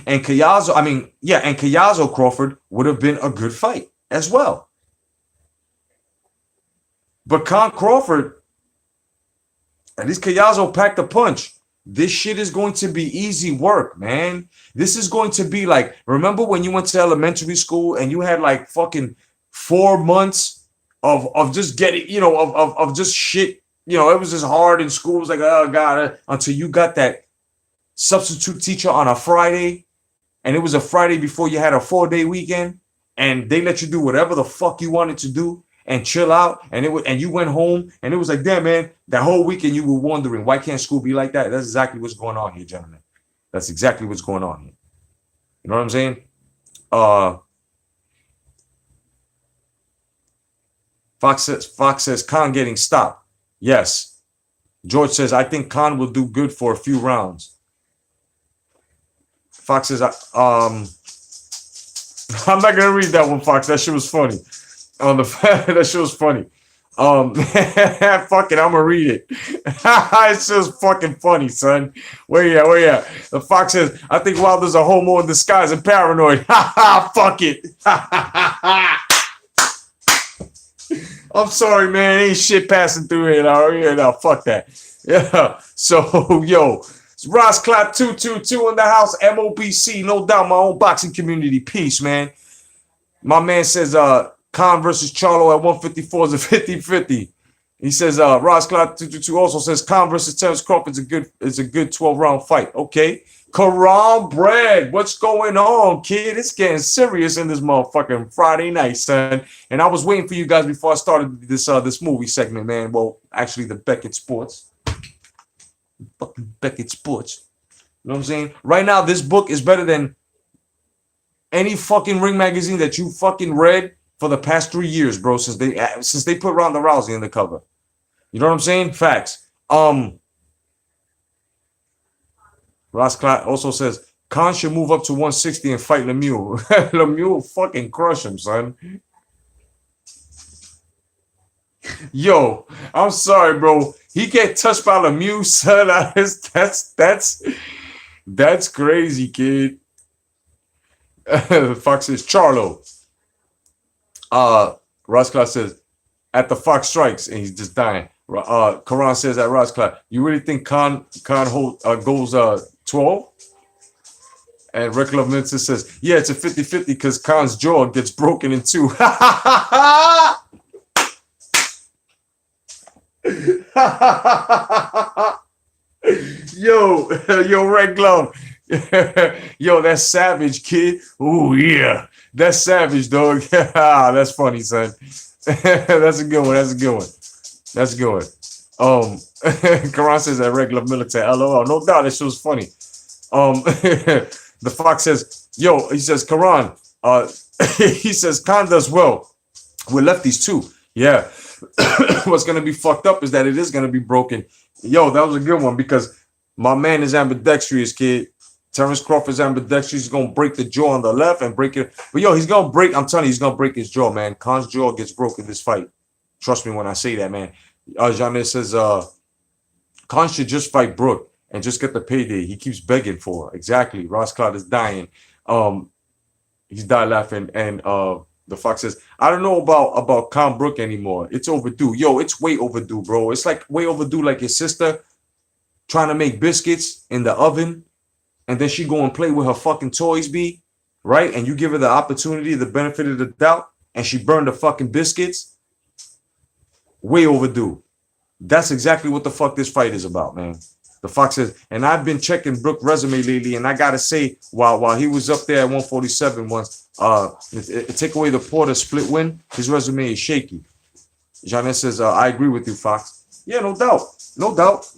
And Kayaza Crawford would have been a good fight as well. But Khan Crawford, at least Kayaza packed a punch. This shit is going to be easy work, man. This is going to be like, remember when you went to elementary school and you had like fucking 4 months of just getting, of just shit. It was just hard in school. It was like, oh God, until you got that substitute teacher on a Friday, and it was a Friday before you had a 4-day weekend, and they let you do whatever the fuck you wanted to do and chill out, and you went home, and it was like, damn man, that whole weekend you were wondering, why can't school be like that? That's exactly what's going on here, gentlemen. That's exactly what's going on here. You know what I'm saying? Fox says Khan getting stopped. Yes. George says, I think Khan will do good for a few rounds. Fox says, I'm not gonna read that one, Fox. That shit was funny. That shit was funny. Fuck it, I'm gonna read it. It's just fucking funny, son. Where you at? The Fox says, I think Wilder's a homo in disguise and paranoid. Fuck it. I'm sorry, man. Ain't shit passing through here. No, fuck that. Yeah. So, yo, it's Ross Clap 222 in the house. MOBC, no doubt. My own boxing community. Peace, man. My man says, Khan versus Charlo at 154 is a 50-50. He says, Ross Clap 222 also says Khan versus Terence Crawford is a good 12-round fight. Okay. Karam Bread, what's going on, kid? It's getting serious in this motherfucking Friday night, son. And I was waiting for you guys before I started this movie segment, man. Well, actually, the Bekett Sports. Fucking Bekett Sports. You know what I'm saying? Right now, this book is better than any fucking Ring magazine that you fucking read for the past 3 years, bro. Since they put Ronda Rousey in the cover. You know what I'm saying? Facts. Ross Clark also says Khan should move up to 160 and fight Lemieux. Lemieux will fucking crush him, son. Yo, I'm sorry, bro. He get touched by Lemieux, son. That's crazy, kid. Fox says Charlo. Ross Clark says at the Fox strikes and he's just dying. Karan says at Ross Clark, you really think Khan goes 12? And Rick Love Minton says, yeah, it's a 50-50 because Khan's jaw gets broken in two. Yo, Red Glove. Yo, that's savage, kid. Oh, yeah. That's savage, dog. That's funny, son. That's a good one. That's a good one. Karan says that regular military. LOL. No doubt that shit was funny. The Fox says, yo, he says, Karan, he says, Khan does well with lefties too. Yeah. What's going to be fucked up is that it is going to be broken. Yo, that was a good one because my man is ambidextrous, kid. Terence Crawford's ambidextrous. He's going to break the jaw on the left and break it. But yo, he's going to break, I'm telling you, he's going to break his jaw, man. Khan's jaw gets broken this fight. Trust me when I say that, man. Janet says, Khan should just fight Brooke and just get the payday he keeps begging for. Exactly. Ross Cloud is dying. He's died laughing. And the Fox says, I don't know about Khan Brooke anymore. It's overdue. Yo, it's way overdue, bro. It's like way overdue, like your sister trying to make biscuits in the oven and then she go and play with her fucking toys, B, right? And you give her the opportunity, the benefit of the doubt, and she burned the fucking biscuits. Way overdue. That's exactly what the fuck this fight is about, man. The Fox says, and I've been checking Brooke's resume lately, and I gotta say, while he was up there at 147 once, take away the Porter split win, his resume is shaky. Janet says, I agree with you, Fox. Yeah, no doubt. No doubt.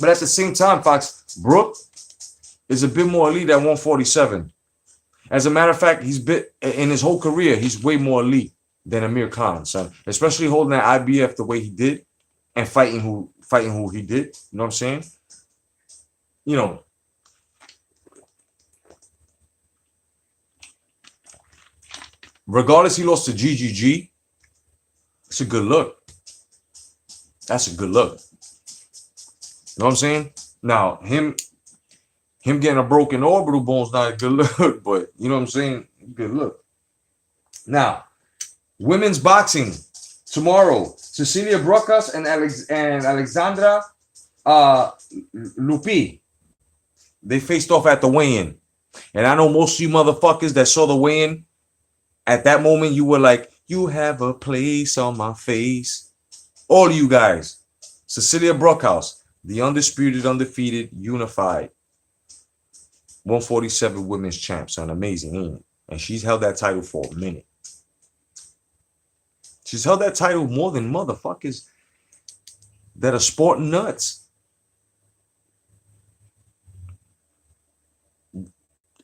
But at the same time, Fox, Brooke is a bit more elite at 147. As a matter of fact, he's been in his whole career, he's way more elite than Amir Khan, son. Especially holding that IBF the way he did and fighting who he did. You know what I'm saying? You know. Regardless, he lost to GGG. It's a good look. That's a good look. You know what I'm saying? Now, him getting a broken orbital bone is not a good look, but you know what I'm saying? Good look. Now, women's boxing tomorrow. Cecilia Brocas and Alexandra Lupi. They faced off at the weigh-in. And I know most of you motherfuckers that saw the weigh-in, at that moment, you were like, You have a place on my face. All you guys. Cecilia Brockhouse, the undisputed, undefeated, unified 147 women's champ. Son, amazing, ain't it? And she's held that title for a minute. She's held that title more than motherfuckers that are sporting nuts.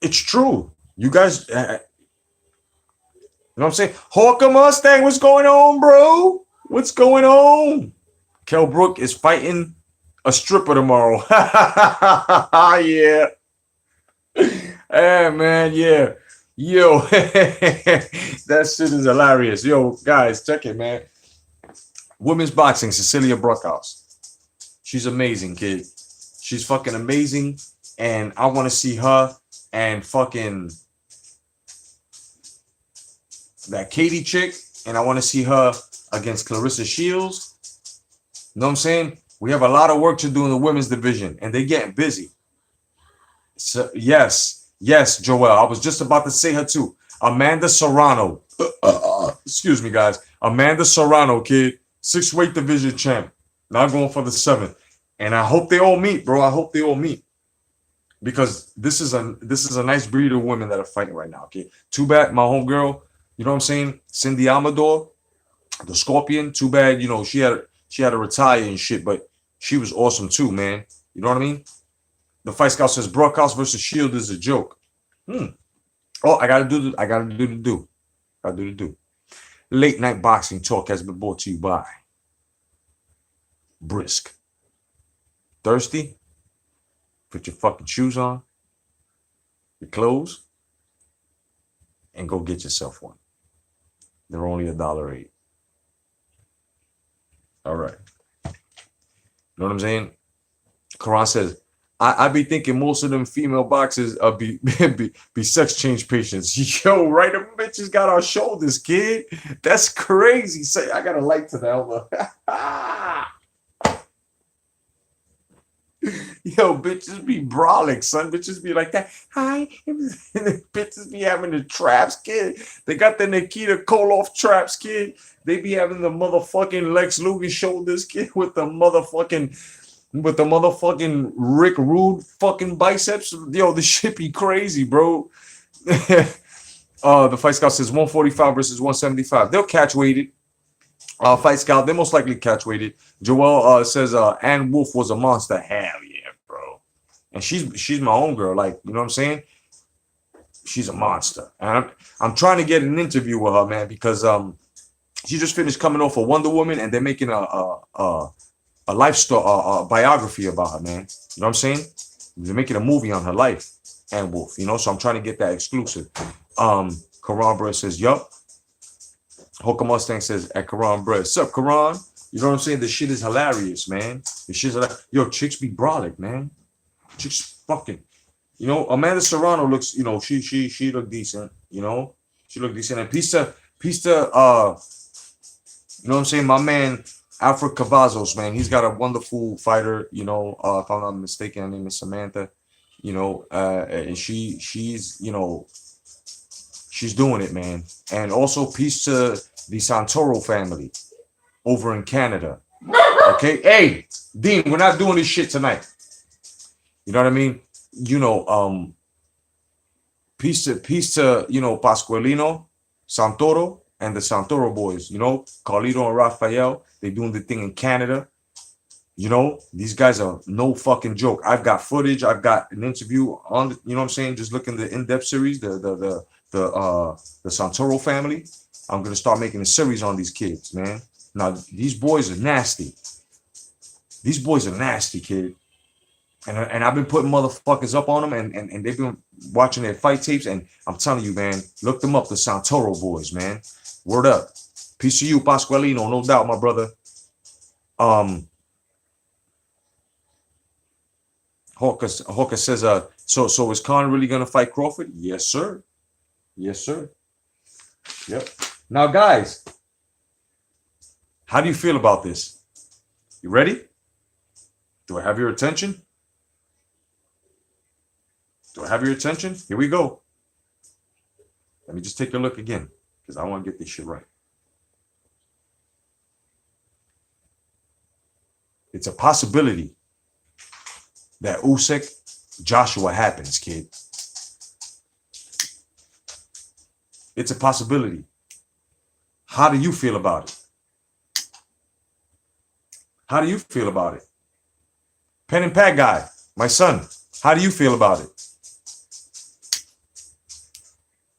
It's true. You guys, you know what I'm saying? Hawker Mustang, what's going on, bro? What's going on? Kell Brook is fighting a stripper tomorrow. Yeah. Hey, man, yeah. Yo, that shit is hilarious. Yo, guys, check it, man. Women's boxing, Cecilia Brockhouse. She's amazing, kid. She's fucking amazing. And I want to see her and fucking that Katie chick. And I want to see her against Clarissa Shields. You know what I'm saying? We have a lot of work to do in the women's division. And they're getting busy. So, yes, Joelle. I was just about to say her too. Amanda Serrano. Excuse me, guys. Amanda Serrano, kid. 6-weight division champ. Not going for the 7th. And I hope they all meet, bro. I hope they all meet. Because this is a nice breed of women that are fighting right now, okay? Too bad my homegirl, you know what I'm saying? Cindy Amador, the Scorpion. Too bad, you know, she had to retire and shit, but she was awesome too, man. You know what I mean? The Fight Scout says Brockhouse versus Shield is a joke. Oh, I gotta do the do. Late night boxing talk has been brought to you by Brisk. Thirsty? Put your fucking shoes on, your clothes, and go get yourself one. They're only $1.08. All right. You know what I'm saying? Quran says, I be thinking most of them female boxers be sex change patients. Yo, right? Them bitches got our shoulders, kid. That's crazy. Say, I got a light to the elbow. Yo, bitches be brawling, son. Bitches be like that. Hi. Bitches be having the traps, kid. They got the Nikita Koloff traps, kid. They be having the motherfucking Lex Luger shoulders, kid, with the motherfucking Rick Rude fucking biceps. Yo, this shit be crazy, bro. The Fight Scout says 145 versus 175. They'll catch weighted. Fight Scout, they most likely catch weighted. Joel says Ann Wolf was a monster. Hell yeah, bro. And she's my own girl. Like, you know what I'm saying? She's a monster. And I'm trying to get an interview with her, man, because she just finished coming off of Wonder Woman, and they're making a life story, biography about her, man. You know what I'm saying? They're making a movie on her life, Ann Wolf. You know, so I'm trying to get that exclusive. Karan Bread says, yup. Hoka Mustang says at Karan Bread. Sup, Karan? You know what I'm saying? This shit is hilarious, man. This shit's hilarious. Yo, chicks be brolic, man. Chicks fucking. You know, Amanda Serrano looks, you know, she looked decent, you know. She looked decent. And peace to you know what I'm saying? My man Alfred Cavazos, man, he's got a wonderful fighter, you know, if I'm not mistaken, her name is Samantha, you know, and she's, you know, she's doing it, man. And also peace to the Santoro family over in Canada. Okay? Hey, Dean, we're not doing this shit tonight. You know what I mean? You know, peace to, you know, Pascualino, Santoro, and the Santoro boys, you know, Carlito and Rafael, they doing the thing in Canada. You know, these guys are no fucking joke. I've got footage. I've got an interview on, you know what I'm saying? Just look in the in-depth series, the Santoro family. I'm gonna start making a series on these kids, man. Now these boys are nasty. These boys are nasty, kid. And I've been putting motherfuckers up on them, and they've been watching their fight tapes. And I'm telling you, man, look them up, the Santoro boys, man. Word up. Peace to you, Pasqualino, no doubt, my brother. Hawker says, so is Khan really gonna fight Crawford? Yes, sir. Yes, sir. Yep. Now, guys, how do you feel about this? You ready? Do I have your attention? Do I have your attention? Here we go. Let me just take a look again, because I want to get this shit right. It's a possibility that Usyk Joshua happens, kid. It's a possibility. How do you feel about it? How do you feel about it? Pen and pad guy, my son, how do you feel about it?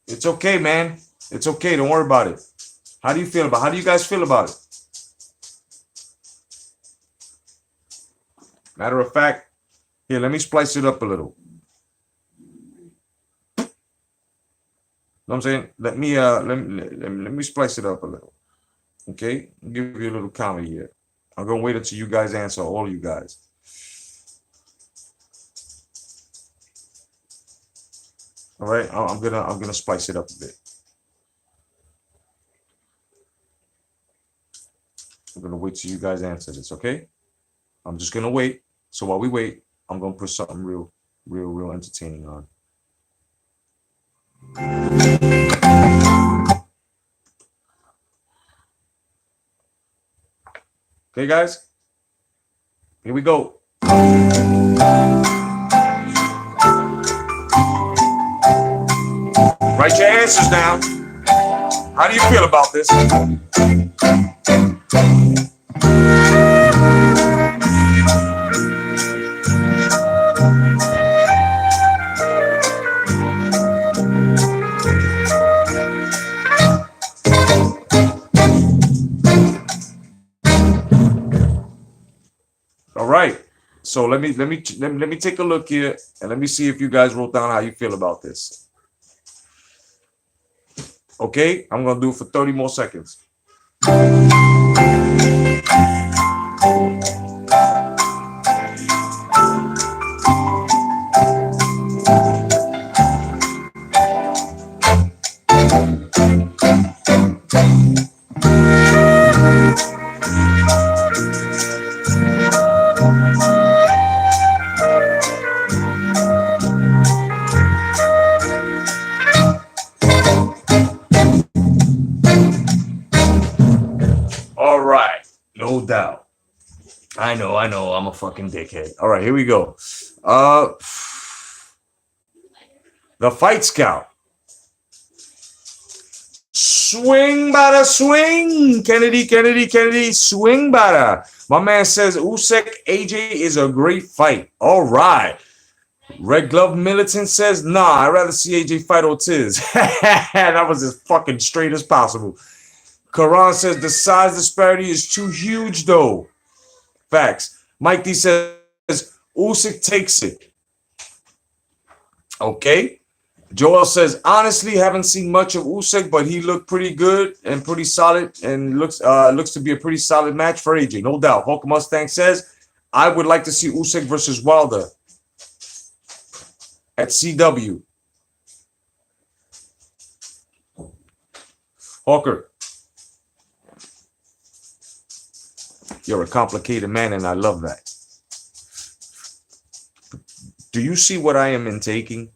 It's okay, man. It's okay. Don't worry about it. How do you feel about it? How do you guys feel about it? Matter of fact, here, let me splice it up a little. You know what I'm saying? Let me splice it up a little. Okay? I'll give you a little comedy here. I'm gonna wait until you guys answer, all you guys. All right, I'm gonna spice it up a bit. I'm gonna wait till you guys answer this, okay? I'm just gonna wait. So while we wait, I'm gonna put something real entertaining on. Okay, guys? Here we go. Write your answers down. How do you feel about this? All right. So let me take a look here and let me see if you guys wrote down how you feel about this. Okay, I'm gonna do it for 30 more seconds. All right, no doubt. I know, I'm a fucking dickhead. All right, here we go. The Fight Scout. Swing, bada, swing. Kennedy, swing, bada. My man says Usyk AJ is a great fight. All right. Red Glove Militant says, nah, I'd rather see AJ fight Ortiz. That was as fucking straight as possible. Karan says the size disparity is too huge, though. Facts. Mike D says Usyk takes it. Okay. Joel says, honestly, haven't seen much of Usyk, but he looked pretty good and pretty solid, and looks to be a pretty solid match for AJ, no doubt. Hulk Mustang says, I would like to see Usyk versus Wilder at CW. Hawker, you're a complicated man, and I love that. Do you see what I am intaking?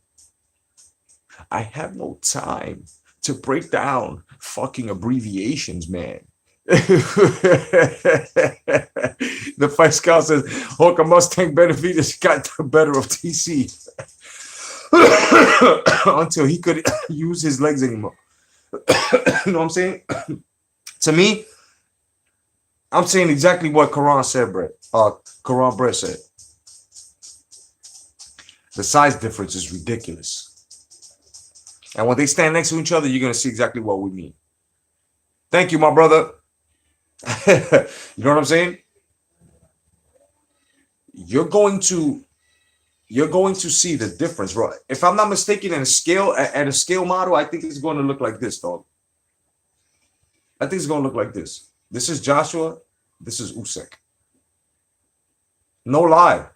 I have no time to break down fucking abbreviations, man. The Fight Scout says, Hawker Mustang Benavides got the better of TC until he could use his legs anymore. You know what I'm saying? To me, I'm saying exactly what Karan said, Brett. Karan Brett said. The size difference is ridiculous. And when they stand next to each other, you're going to see exactly what we mean. Thank you, my brother. You know what I'm saying? You're going to see the difference, bro. If I'm not mistaken, at a scale model, I think it's going to look like this, dog. I think it's going to look like this. This is Joshua. This is Usyk. No lie.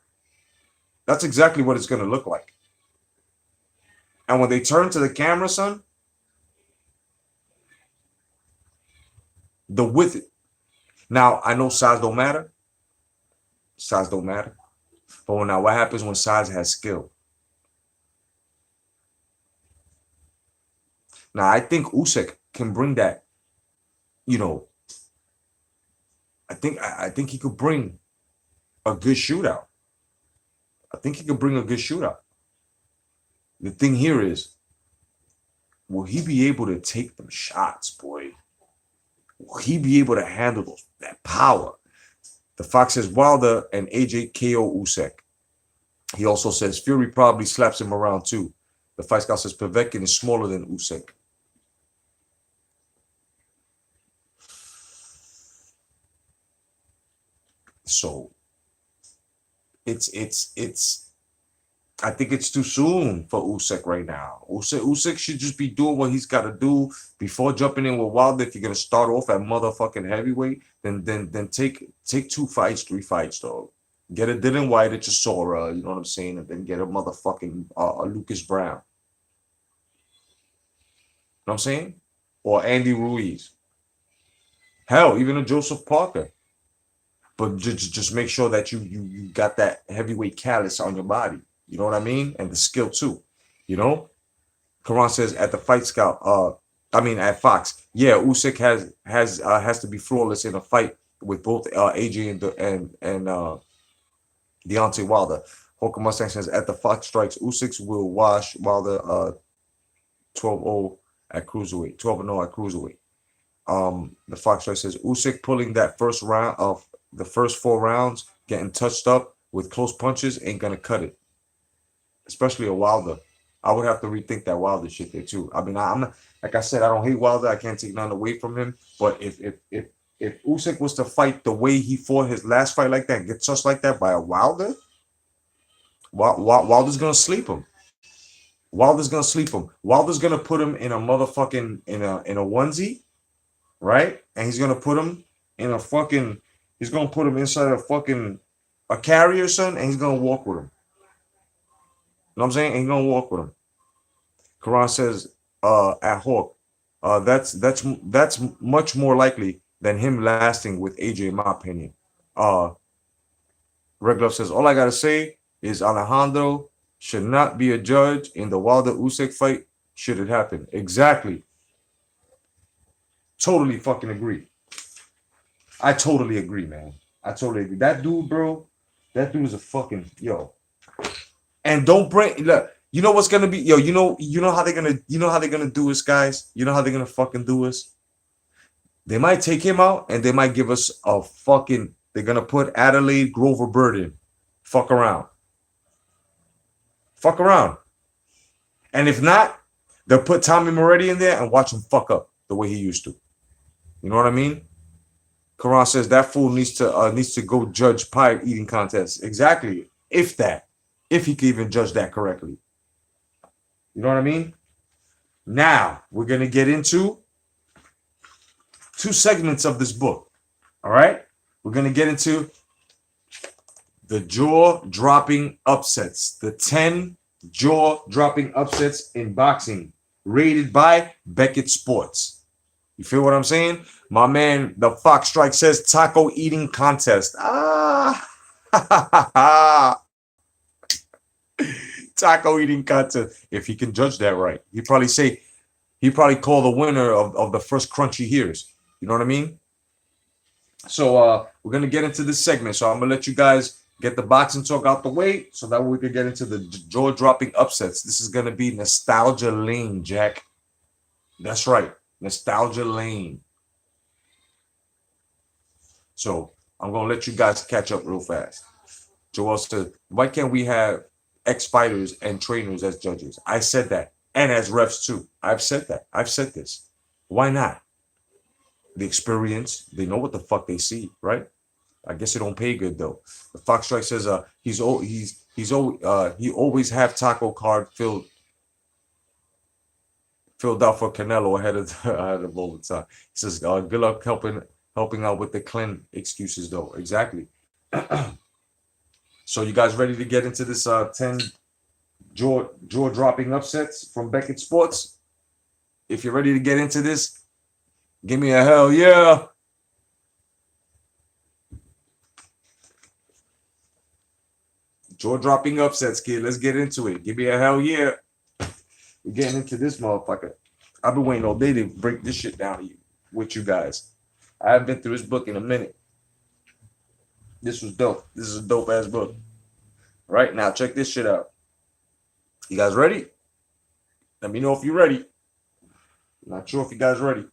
That's exactly what it's going to look like. And when they turn to the camera, son, the width. Now, I know size don't matter. Size don't matter. But now what happens when size has skill? Now, I think Usyk can bring that, you know, I think he could bring a good shootout. I think he could bring a good shootout. The thing here is, will he be able to take them shots, boy? Will he be able to handle that power? The Fox says Wilder and AJ KO Usyk. He also says Fury probably slaps him around too. The Fight Scout says Povetkin is smaller than Usyk. So it's I think it's too soon for Usyk right now. Usyk should just be doing what he's got to do before jumping in with Wilder. If you're gonna start off at motherfucking heavyweight, then take 2 fights, 3 fights, dog. Get a Dylan White at your Sora, you know what I'm saying, and then get a motherfucking a Lucas Brown. You know what I'm saying? Or Andy Ruiz. Hell, even a Joseph Parker. But just make sure that you got that heavyweight callus on your body. You know what I mean? And the skill too. You know? Karan says at the Fight Scout, at Fox, yeah, Usyk has to be flawless in a fight with both AJ and Deontay Wilder. Holker Mustang says at the Fox Strikes, Usyk will wash Wilder 12-0 at cruiserweight, 12-0 at cruiserweight. The Fox Strikes says Usyk pulling that first round of the first 4 rounds, getting touched up with close punches, ain't gonna cut it. Especially a Wilder. I would have to rethink that Wilder shit there too. I mean, I'm not, like I said, I don't hate Wilder. I can't take nothing away from him. But if Usyk was to fight the way he fought his last fight like that, get touched like that by a Wilder, Wilder's gonna sleep him. Wilder's gonna sleep him. Wilder's gonna put him in a motherfucking in a onesie, right? And he's gonna put him in a fucking. He's gonna put him inside a carrier, son, and he's gonna walk with him. You know what I'm saying? And he's gonna walk with him. Karan says at Hawk, that's much more likely than him lasting with AJ, in my opinion. Red Glove says, all I gotta say is Alejandro should not be a judge in the Wilder Usyk fight should it happen. Exactly. Totally fucking agree. I totally agree, man. I totally agree. That dude, bro, that dude is a fucking And don't bring look. You know what's gonna be, you know how they're gonna do us, guys. You know how they're gonna fucking do us. They might take him out and they might give us a fucking. They're gonna put Adelaide Grover Burden. Fuck around. Fuck around. And if not, they'll put Tommy Moretti in there and watch him fuck up the way he used to. You know what I mean? Karan says that fool needs to go judge pie eating contests. Exactly. If he can even judge that correctly. You know what I mean? Now we're gonna get into 2 segments of this book. All right, we're gonna get into the jaw-dropping upsets, the 10 jaw-dropping upsets in boxing, rated by Bekett Sports. You feel what I'm saying? My man, the Fox Strike says taco eating contest. Taco eating contest. If he can judge that right, he'd probably call the winner of the first crunch he hears. You know what I mean? So we're gonna get into this segment. So I'm gonna let you guys get the boxing talk out the way so that we can get into the jaw-dropping upsets. This is gonna be nostalgia lane, Jack. That's right. Nostalgia lane. So I'm gonna let you guys catch up real fast. Joel said, why can't we have ex-fighters and trainers as judges? I said that. And as refs too. I've said that. I've said this. Why not? The experience, they know what the fuck they see, right? I guess it don't pay good though. The Fox Strike says he always have taco card filled out for Canelo ahead of overtime. He says, good luck helping out with the Clem excuses though. Exactly. So you guys ready to get into this 10 jaw-dropping upsets from Bekett Sports? If you're ready to get into this, give me a hell yeah. Jaw-dropping upsets, kid. Let's get into it. Give me a hell yeah. We're getting into this motherfucker. I've been waiting all day to break this shit down to you with you guys. I haven't been through this book in a minute. This was dope. This is a dope ass book. Right now, check this shit out. You guys ready? Let me know if you're ready. Not sure if you guys ready.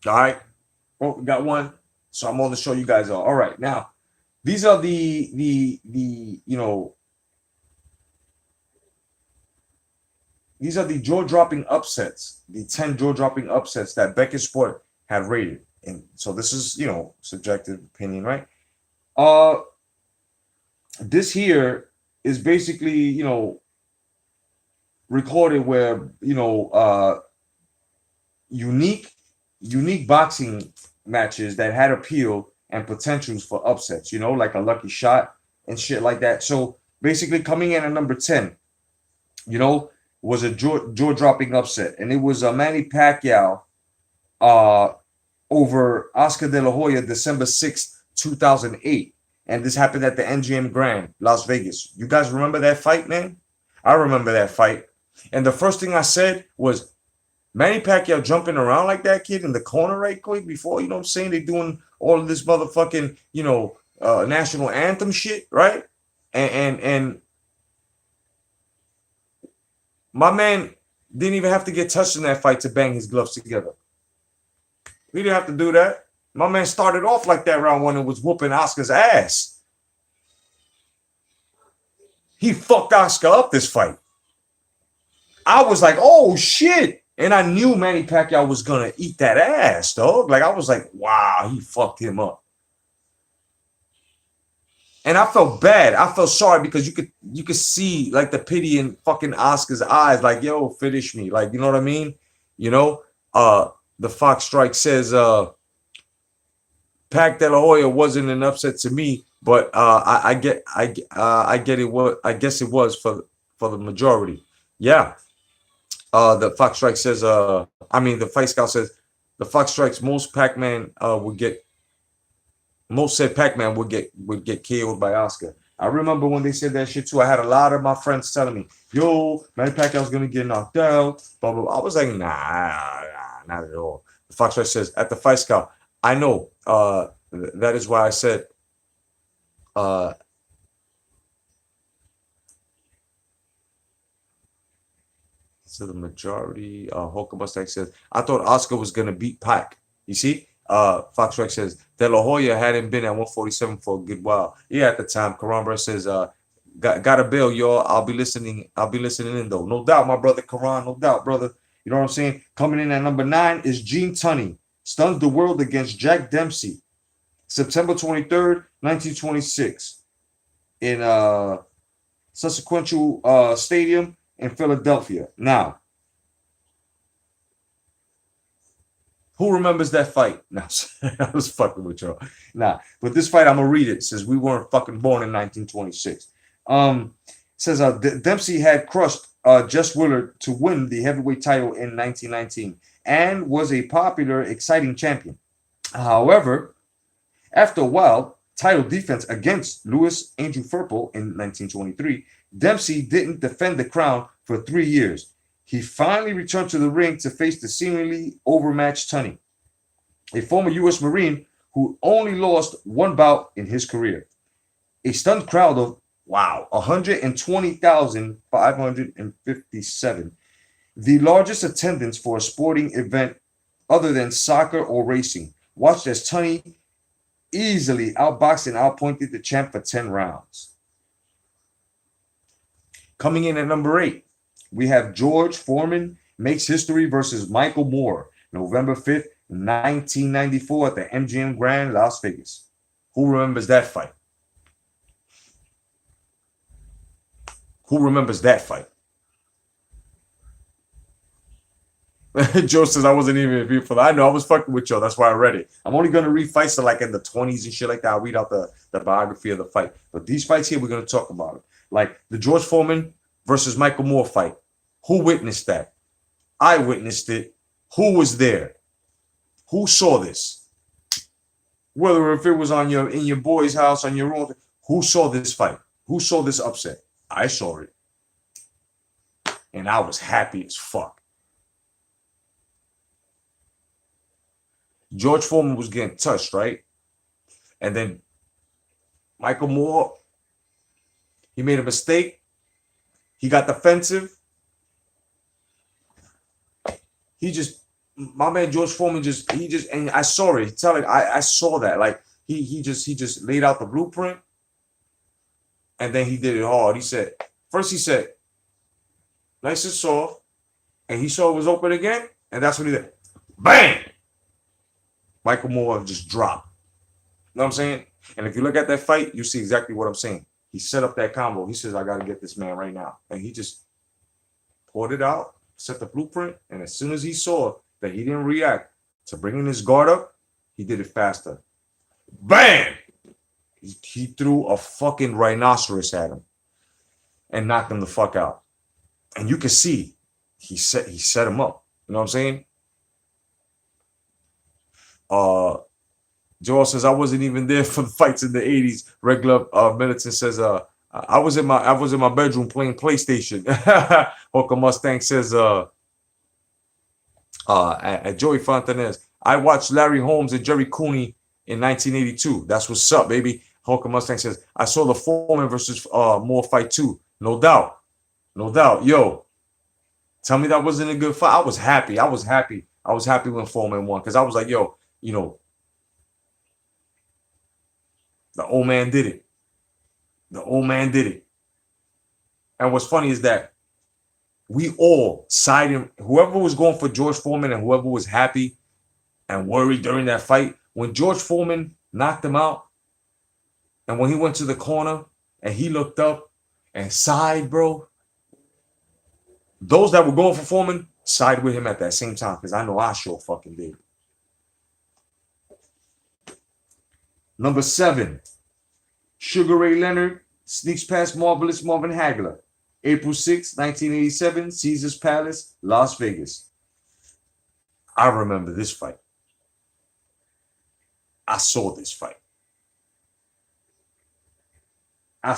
All right. Oh, we got one. So I'm going to show you guys all. All right. Now, these are the these are the jaw-dropping upsets, the 10 jaw-dropping upsets that Bekett Sport had rated. And so this is, subjective opinion, right? This here is basically, recorded where, unique boxing matches that had appeal and potentials for upsets, like a lucky shot and shit like that. So basically coming in at number 10, was a jaw-dropping upset. And it was Manny Pacquiao over Oscar De La Hoya, December 6th, 2008. And this happened at the MGM Grand, Las Vegas. You guys remember that fight, man? I remember that fight. And the first thing I said was, Manny Pacquiao jumping around like that, kid, in the corner right quick before, you know what I'm saying? They doing all of this motherfucking, national anthem shit, right? And my man didn't even have to get touched in that fight to bang his gloves together. He didn't have to do that. My man started off like that round one and was whooping Oscar's ass. He fucked Oscar up this fight. I was like, oh, shit. And I knew Manny Pacquiao was going to eat that ass, dog. Like, I was like, wow, he fucked him up. And I felt bad. I felt sorry because you could see, like, the pity in fucking Oscar's eyes. Like, yo, finish me. Like, you know what I mean? The Fox Strike says, Pac De La Hoya wasn't an upset to me, but I get it. What I guess it was for the majority. Yeah. The Fox Strike says, the Fight Scout says, the Fox Strikes most Pac-Man most said Pac-Man would get KO'd by Oscar. I remember when they said that shit too. I had a lot of my friends telling me, yo, Manny Pacquiao's gonna get knocked out. Blah, blah, blah. I was like, nah, not at all. The Fox Strike says, at the Fight Scout, I know. That is why I said so the majority, Holker Mustang says, I thought Oscar was gonna beat Pac. You see? Fox Rex says De La Hoya hadn't been at 147 for a good while. Yeah, at the time. Karan says, got a bill, y'all. I'll be listening in though. No doubt, my brother Karan, no doubt, brother. You know what I'm saying? Coming in at number 9 is Gene Tunney. Stunned the world against Jack Dempsey. September 23rd, 1926. In Susquehanna Stadium in Philadelphia. Now, who remembers that fight? No, I was fucking with y'all. Nah, but this fight, I'm going to read it. It says we weren't fucking born in 1926. Says Dempsey had crushed Jess Willard to win the heavyweight title in 1919 and was a popular, exciting champion. However, after a while, title defense against Louis Angel Firpo in 1923, Dempsey didn't defend the crown for 3 years. He finally returned to the ring to face the seemingly overmatched Tunney, a former U.S. Marine who only lost one bout in his career. A stunned crowd of, 120,557, the largest attendance for a sporting event other than soccer or racing, watched as Tunney easily outboxed and outpointed the champ for 10 rounds. Coming in at number 8, we have George Foreman makes history versus Michael Moore, November 5th, 1994 at the MGM Grand, Las Vegas. Who remembers that fight? Who remembers that fight? Joe says I wasn't even here for that. I know I was fucking with y'all. That's why I read it. I'm only going to read fights that like in the 20s and shit like that. I'll read out the biography of the fight. But these fights here, we're going to talk about it. Like the George Foreman versus Michael Moore fight. Who witnessed that? I witnessed it. Who was there? Who saw this? Whether if it was in your boy's house, on your own, who saw this fight? Who saw this upset? I saw it. And I was happy as fuck. George Foreman was getting touched, right? And then Michael Moore, he made a mistake. He got defensive. My man George Foreman and I saw it. I saw that. Like he just laid out the blueprint, and then he did it hard. He said, nice and soft, and he saw it was open again, and that's what he did. Bang! Michael Moore just dropped. You know what I'm saying? And if you look at that fight, you see exactly what I'm saying. He set up that combo. He says, I got to get this man right now. And he just poured it out, set the blueprint, and as soon as he saw that he didn't react to bringing his guard up, he did it faster. Bam! He threw a fucking rhinoceros at him and knocked him the fuck out. And you can see he set him up. You know what I'm saying? Joel says I wasn't even there for the fights in the 80s. Red Glove Militant says I was in my bedroom playing PlayStation. Hooker Mustang says at Joey Fontanez, I watched Larry Holmes and Jerry Cooney in 1982. That's what's up, baby. Hooker Mustang says I saw the Foreman versus Moore fight too. No doubt. Yo, tell me that wasn't a good fight. I was happy when Foreman won because I was like, yo, you know, the old man did it. And what's funny is that we all sided, whoever was going for George Foreman and whoever was happy and worried during that fight, when George Foreman knocked him out and when he went to the corner and he looked up and sighed, bro, those that were going for Foreman sided with him at that same time because I know I sure fucking did. Number 7, Sugar Ray Leonard sneaks past Marvelous Marvin Hagler. April 6, 1987, Caesars Palace, Las Vegas. I remember this fight. I saw this fight. I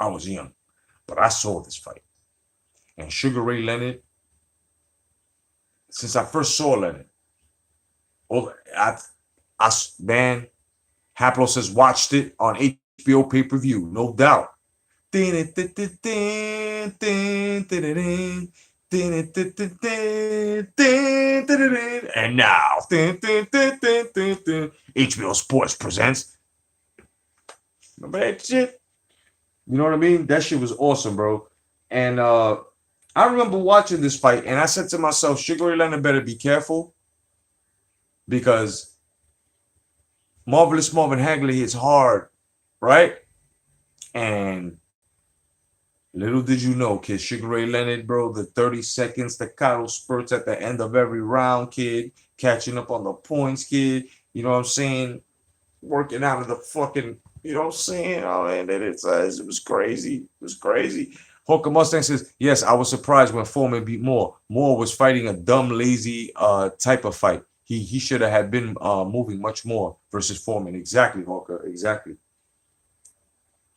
was young, but I saw this fight. And Sugar Ray Leonard, since I first saw Leonard, man, Haplos has watched it on HBO pay-per-view, no doubt. And now, HBO Sports presents. Remember that shit? You know what I mean? That shit was awesome, bro. And I remember watching this fight, and I said to myself, Sugar Ray Leonard better be careful because Marvelous Marvin Hagler hits hard, right? And little did you know, kid, Sugar Ray Leonard, bro, the 30-second staccato spurts at the end of every round, kid, catching up on the points, kid, you know what I'm saying? Working out of the fucking, you know what I'm saying? Oh, man, it was crazy. Hooker Mustang says, yes, I was surprised when Foreman beat Moore. Moore was fighting a dumb, lazy type of fight. He should have been moving much more versus Foreman. Exactly, Hooker. Exactly.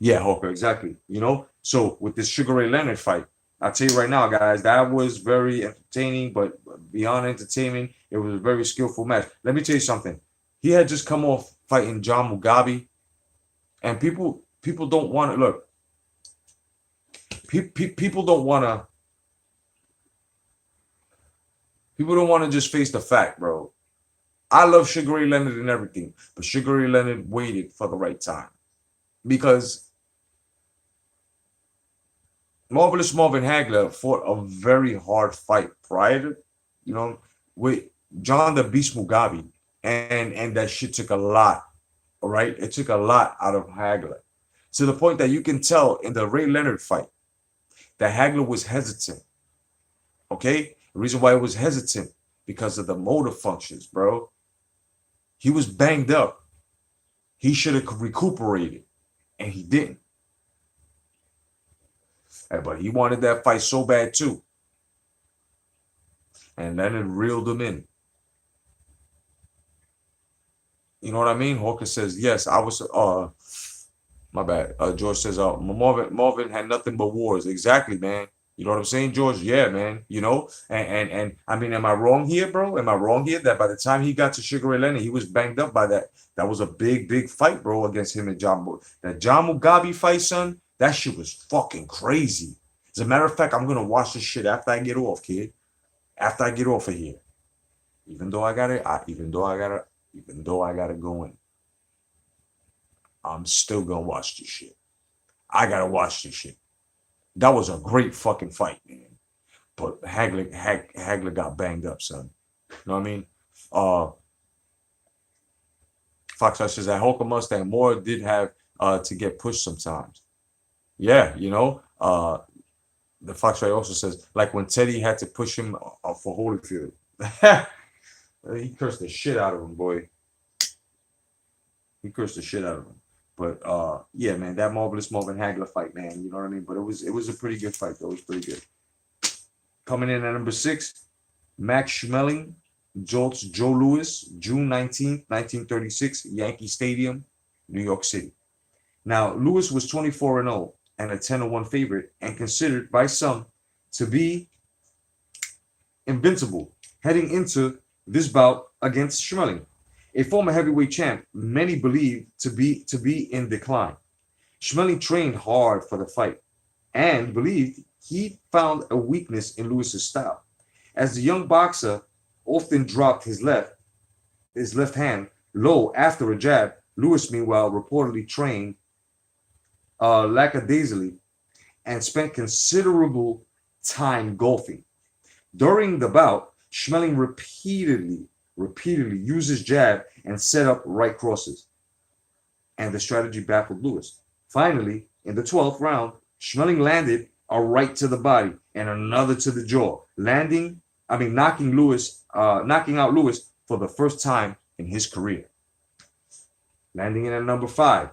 Yeah, Hooker. Exactly. You know? So with this Sugar Ray Leonard fight, I'll tell you right now, guys, that was very entertaining, but beyond entertainment, it was a very skillful match. Let me tell you something. He had just come off fighting John Mugabe, and people don't want to look. People don't want to just face the fact, bro. I love Sugar Ray Leonard and everything, but Sugar Ray Leonard waited for the right time because Marvelous Marvin Hagler fought a very hard fight prior to, you know, with John the Beast Mugabe, and that shit took a lot, all right? It took a lot out of Hagler to the point that you can tell in the Ray Leonard fight that Hagler was hesitant, okay? The reason why he was hesitant because of the motor functions, bro. He was banged up. He should have recuperated, and he didn't. But he wanted that fight so bad too. And then it reeled him in. You know what I mean? Hawkins says, yes, I was, my bad. George says, Marvin had nothing but wars. Exactly, man. You know what I'm saying, George? Yeah, man. You know, and I mean, am I wrong here, bro? Am I wrong here that by the time he got to Sugar Ray Leonard, he was banged up by that? That was a big fight, bro, against him and that John Mugabe fight, son. That shit was fucking crazy. As a matter of fact, I'm gonna watch this shit after I get off, kid. After I get off of here, even though I gotta go in, I'm still gonna watch this shit. I gotta watch this shit. That was a great fucking fight, man. But Hagler got banged up, son. You know what I mean? Fox says that Holker Mustang Moore did have to get pushed sometimes. Yeah, you know. The Fox also says like when Teddy had to push him for Holyfield. He cursed the shit out of him, boy. He cursed the shit out of him. But yeah, man, that Marvelous Marvin Hagler fight, man, you know what I mean? But it was a pretty good fight, though. It was pretty good. Coming in at number 6, Max Schmeling jolts Joe Louis, June 19th, 1936, Yankee Stadium, New York City. Now, Louis was 24-0 and a 10-1 favorite and considered by some to be invincible heading into this bout against Schmeling, a former heavyweight champ many believe to be in decline. Schmeling trained hard for the fight and believed he found a weakness in Lewis's style. As the young boxer often dropped his left hand low after a jab, Lewis, meanwhile, reportedly trained lackadaisically and spent considerable time golfing. During the bout, Schmeling repeatedly used his jab and set up right crosses, and the strategy baffled Lewis. Finally, in the 12th round, Schmeling landed a right to the body and another to the jaw, knocking out Lewis for the first time in his career. Landing in at number 5,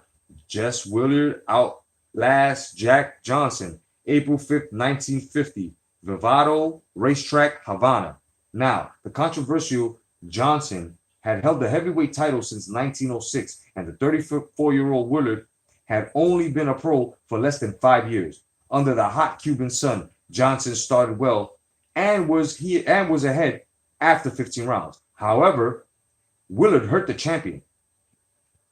Jess Willard outlasts Jack Johnson, April 5th, 1950, Vivado Racetrack, Havana. Now, the controversial Johnson had held the heavyweight title since 1906, and the 34-year-old Willard had only been a pro for less than 5 years. Under the hot Cuban sun, Johnson started well and was ahead after 15 rounds. However, Willard hurt the champion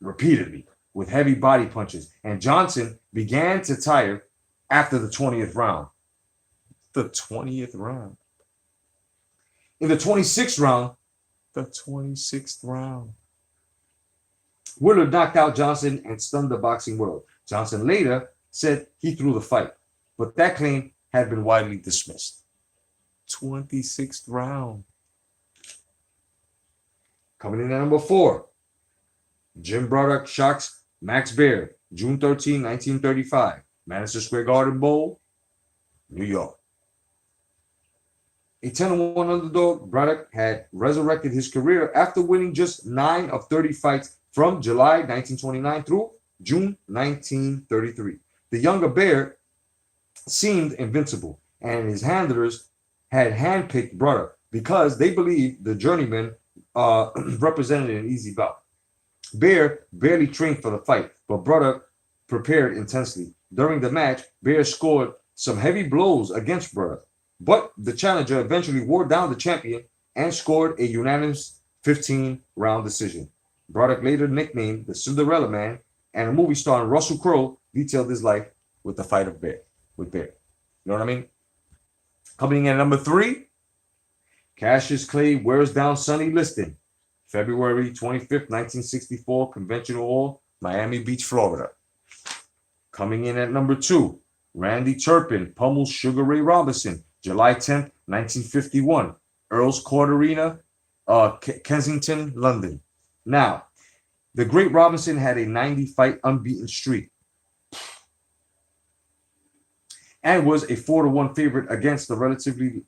repeatedly with heavy body punches, and Johnson began to tire after the 20th round. The 20th round. In the 26th round, Willard knocked out Johnson and stunned the boxing world. Johnson later said he threw the fight, but that claim had been widely dismissed. 26th round. Coming in at number 4, Jim Braddock shocks Max Baer, June 13, 1935, Madison Square Garden Bowl, New York. A 10-1 underdog, Braddock had resurrected his career after winning just 9 of 30 fights from July 1929 through June 1933. The younger Baer seemed invincible, and his handlers had handpicked Braddock because they believed the journeyman represented an easy bout. Baer barely trained for the fight, but Braddock prepared intensely. During the match, Baer scored some heavy blows against Braddock, but the challenger eventually wore down the champion and scored a unanimous 15-round decision. Braddock, later nicknamed the Cinderella Man, and a movie starring Russell Crowe detailed his life with the fight of Baer. You know what I mean? Coming in at number 3, Cassius Clay wears down Sonny Liston, February 25th, 1964, Convention Hall, Miami Beach, Florida. Coming in at number 2, Randy Turpin pummels Sugar Ray Robinson, July 10th, 1951, Earl's Court Arena, Kensington, London. Now, the great Robinson had a 90-fight unbeaten streak and was a 4-1 favorite against the relatively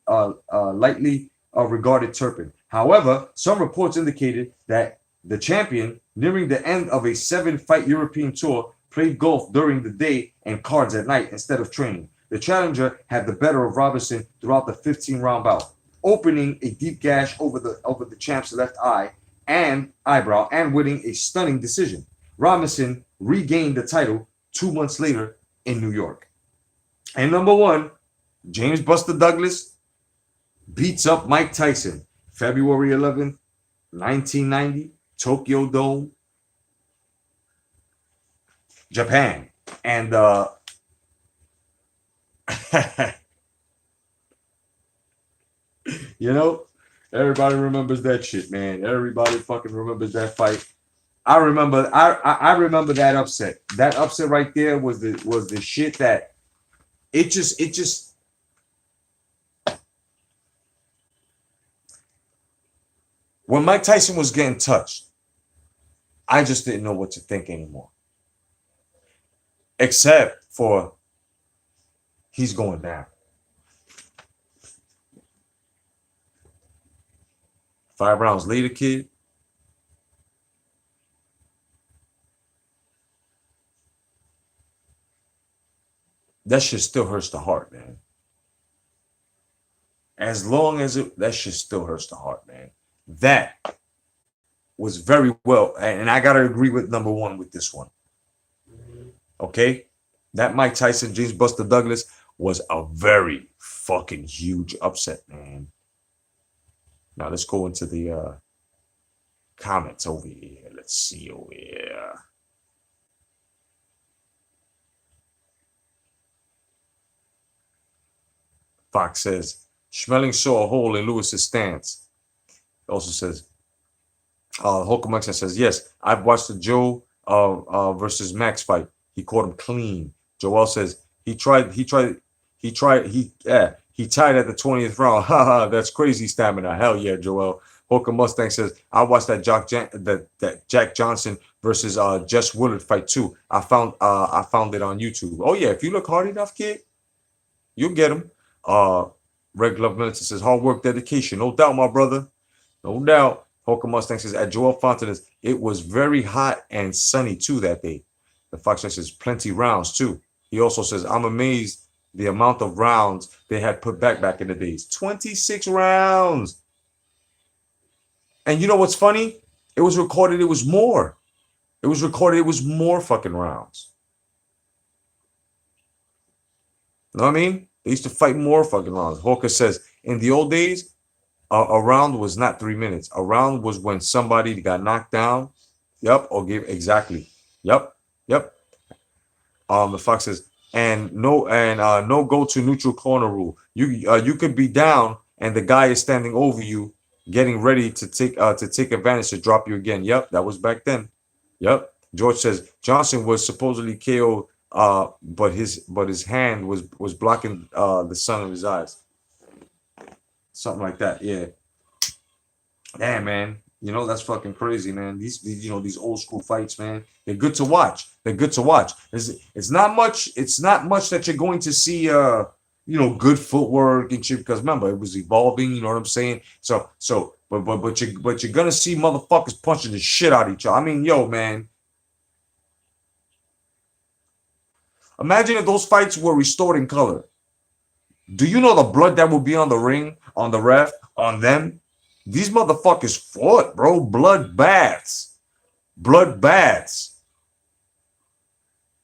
lightly regarded Turpin. However, some reports indicated that the champion, nearing the end of a 7-fight European tour, played golf during the day and cards at night instead of training. The challenger had the better of Robinson throughout the 15-round bout, opening a deep gash over the champ's left eye and eyebrow and winning a stunning decision. Robinson regained the title 2 months later in New York. And number 1, James Buster Douglas beats up Mike Tyson, February 11th, 1990, Tokyo Dome, Japan. And you know, everybody remembers that shit, man. Everybody fucking remembers that fight. I remember that upset. That upset right there was the shit that it just when Mike Tyson was getting touched, I just didn't know what to think anymore. Except for he's going down. 5 rounds later, kid. That shit still hurts the heart, man. As long as that shit still hurts the heart, man. That was very well, and I gotta agree with number one with this one. Okay, that Mike Tyson, James Buster Douglas was a very fucking huge upset, man. Now let's go into the comments over here. Let's see over here. Fox says, Schmeling saw a hole in Lewis's stance. He also says, Holcomb says, yes, I've watched the Joe versus Max fight. He caught him clean. Joel says, he tied at the 20th round. Haha, that's crazy stamina. Hell yeah, Joel. Holcomb Mustang says, I watched that Jack Johnson versus Jess Willard fight too. I found it on YouTube. Oh yeah, if you look hard enough, kid, you'll get him. Red Glove Militant says, hard work, dedication. No doubt, my brother. No doubt. Holcomb Mustang says, at Joel Fontanes, it was very hot and sunny too that day. The Fox says, plenty rounds too. He also says, I'm amazed the amount of rounds they had put back in the days. 26 rounds. And you know what's funny? It was recorded, it was more. It was recorded, it was more fucking rounds. You know what I mean? They used to fight more fucking rounds. Hawker says, in the old days, a round was not 3 minutes. A round was when somebody got knocked down. Yep, or gave exactly. Yep. The Fox says, no go to neutral corner rule. You could be down and the guy is standing over you, getting ready to take advantage to drop you again. Yep, that was back then. Yep. George says Johnson was supposedly KO'd. But his hand was blocking the sun of his eyes. Something like that, yeah. Damn, man. You know, that's fucking crazy, man. These old school fights, man. They're good to watch. It's not much that you're going to see good footwork and shit, because remember, it was evolving, you know what I'm saying? So but you're gonna see motherfuckers punching the shit out of each other. I mean, yo, man. Imagine if those fights were restored in color. Do you know the blood that would be on the ring, on the ref, on them? These motherfuckers fought, bro. Blood baths.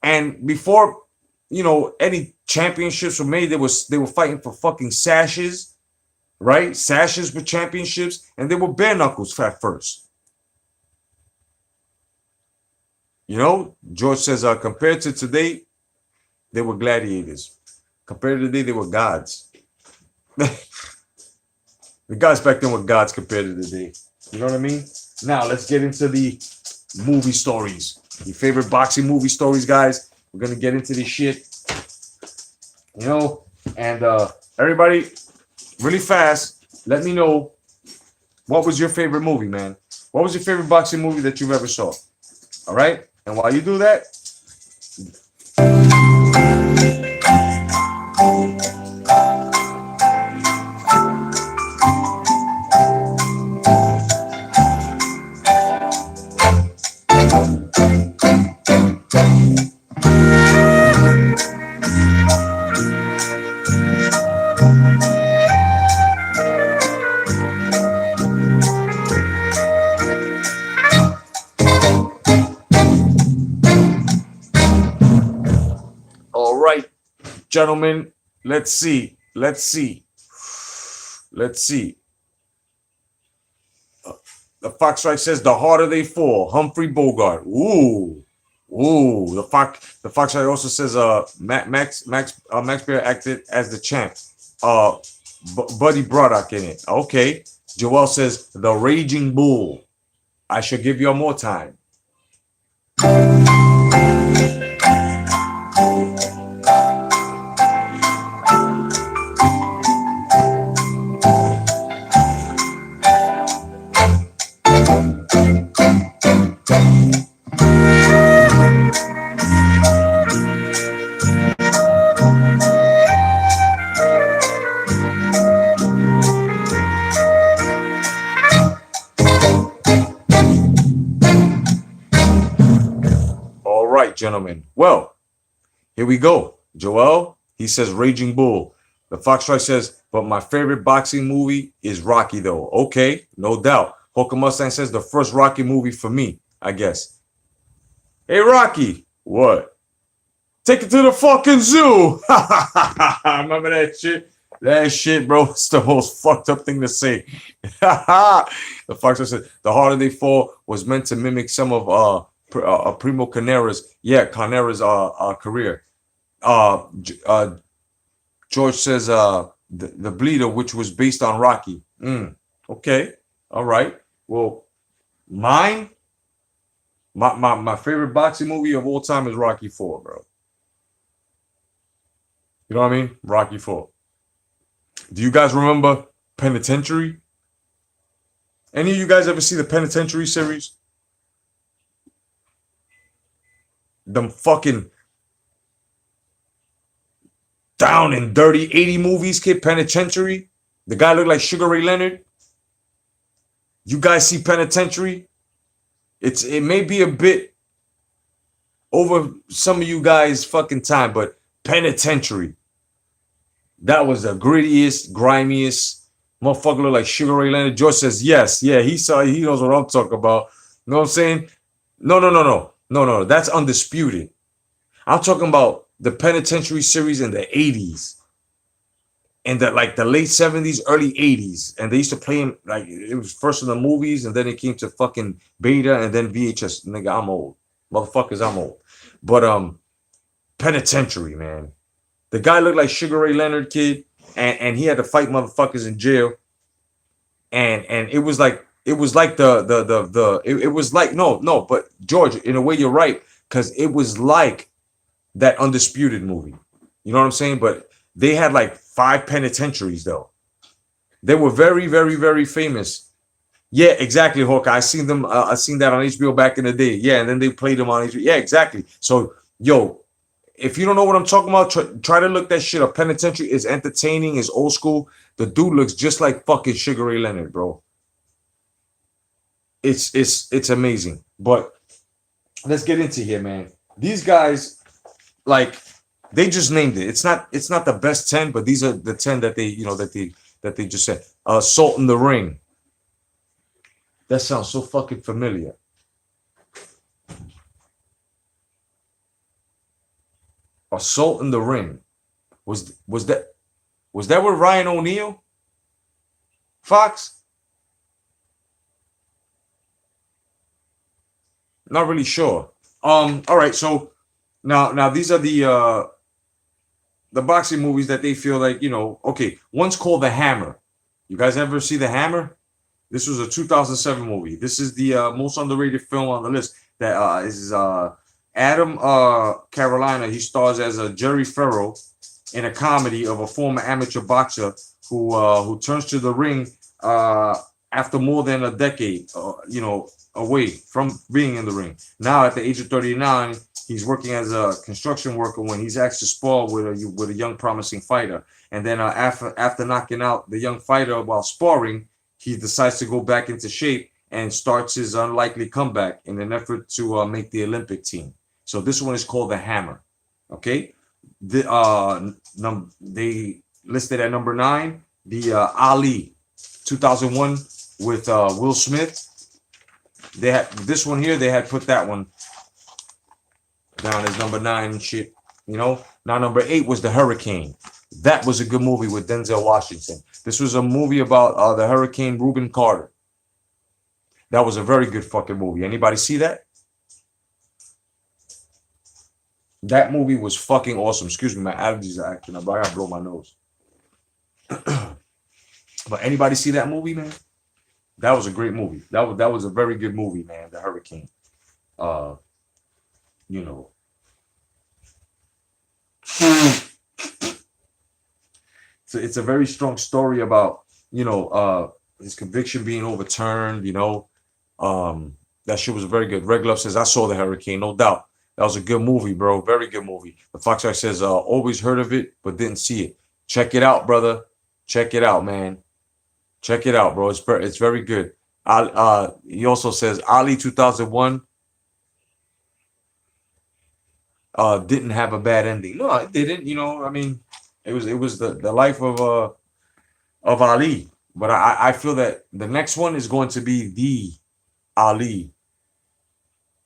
And before, any championships were made, they were fighting for fucking sashes, right? Sashes with championships, and they were bare knuckles at first. George says, compared to today, they were gladiators. Compared to today, they were gods. The guys back then were gods compared to today. You know what I mean? Now, let's get into the movie stories. Your favorite boxing movie stories, guys. We're going to get into this shit. And everybody, really fast, let me know, what was your favorite movie, man? What was your favorite boxing movie that you've ever saw? All right? And while you do that, gentlemen, let's see. let's see. Let's see. The Fox Strike says the harder they fall. Humphrey Bogart. Ooh. Ooh. The Fox Strike also says Max Bear acted as the champ. Buddy Braddock in it. Okay. Joel says the Raging Bull. I shall give you more time. All right, gentlemen. Well, here we go. Joel, he says Raging Bull. The Fox Strike says, but my favorite boxing movie is Rocky, though. Okay, no doubt. Polka Mustang says the first Rocky movie for me, I guess. Hey, Rocky. What? Take it to the fucking zoo. Remember that shit? That shit, bro, it's the most fucked up thing to say. The Fox Strike says the harder they fall was meant to mimic some of Primo Carnera's, career. George says the Bleeder, which was based on Rocky. Okay, all right. Well, my favorite boxing movie of all time is Rocky IV, bro. You know what I mean? Rocky IV. Do you guys remember Penitentiary? Any of you guys ever see the Penitentiary series? Them fucking down and dirty 80 movies, kid. Penitentiary. The guy looked like Sugar Ray Leonard. You guys see Penitentiary? It may be a bit over some of you guys' fucking time, but Penitentiary. That was the grittiest, grimiest motherfucker look like Sugar Ray Leonard. George says yes. Yeah, he knows what I'm talking about. You know what I'm saying? No. That's Undisputed. I'm talking about the Penitentiary series in the 80s. And the late 70s, early 80s. And they used to play him like it was first in the movies, and then it came to fucking beta and then VHS. Nigga, I'm old. Motherfuckers, I'm old. But Penitentiary, man. The guy looked like Sugar Ray Leonard, kid, and he had to fight motherfuckers in jail. And it was like but George, in a way you're right, because it was like that Undisputed movie. You know what I'm saying? But they had like 5 penitentiaries though. They were very, very, very famous. Yeah, exactly, Hawkeye. I seen them. I seen that on HBO back in the day. Yeah, and then they played them on HBO. Yeah, exactly. So, yo, if you don't know what I'm talking about, try to look that shit up. Penitentiary is entertaining, is old school. The dude looks just like fucking Sugar Ray Leonard, bro. It's amazing. But let's get into here, man. These guys, like, they just named it. It's not the best 10, but these are the 10 that they just said. Salt in the Ring. That sounds so fucking familiar. Assault in the Ring. Was that with Ryan O'Neal? Fox? Not really sure. All right, so now these are the boxing movies that they feel like, okay, one's called The Hammer. You guys ever see The Hammer? This was a 2007 movie. This is the most underrated film on the list. That is Adam Carolina. He stars as a Jerry Farrell in a comedy of a former amateur boxer who turns to the ring after more than a decade, away from being in the ring. Now, at the age of 39, he's working as a construction worker when he's asked to spar with a young promising fighter. And then after knocking out the young fighter while sparring, he decides to go back into shape and starts his unlikely comeback in an effort to make the Olympic team. So this one is called The Hammer. Okay, they listed at number 9 the Ali 2001 with Will Smith. They had this one here. They had put that one down as number 9 and shit. Now number 8 was The Hurricane. That was a good movie with Denzel Washington. This was a movie about the Hurricane Reuben Carter. That was a very good fucking movie. Anybody see that? That movie was fucking awesome. Excuse me, my allergies are acting up. I gotta blow my nose. But anybody see that movie, man? That was a great movie. That was a very good movie, man. The Hurricane. Uh, you know. So it's a very strong story about, his conviction being overturned, that shit was very good. Red Glove says, I saw The Hurricane, no doubt. That was a good movie, bro. Very good movie. The Foxtrot says, always heard of it, but didn't see it. Check it out, brother. Check it out, man. Check it out, bro. It's very good. He also says Ali 2001 didn't have a bad ending. No, it didn't. I mean, it was the life of Ali. But I feel that the next one is going to be the Ali.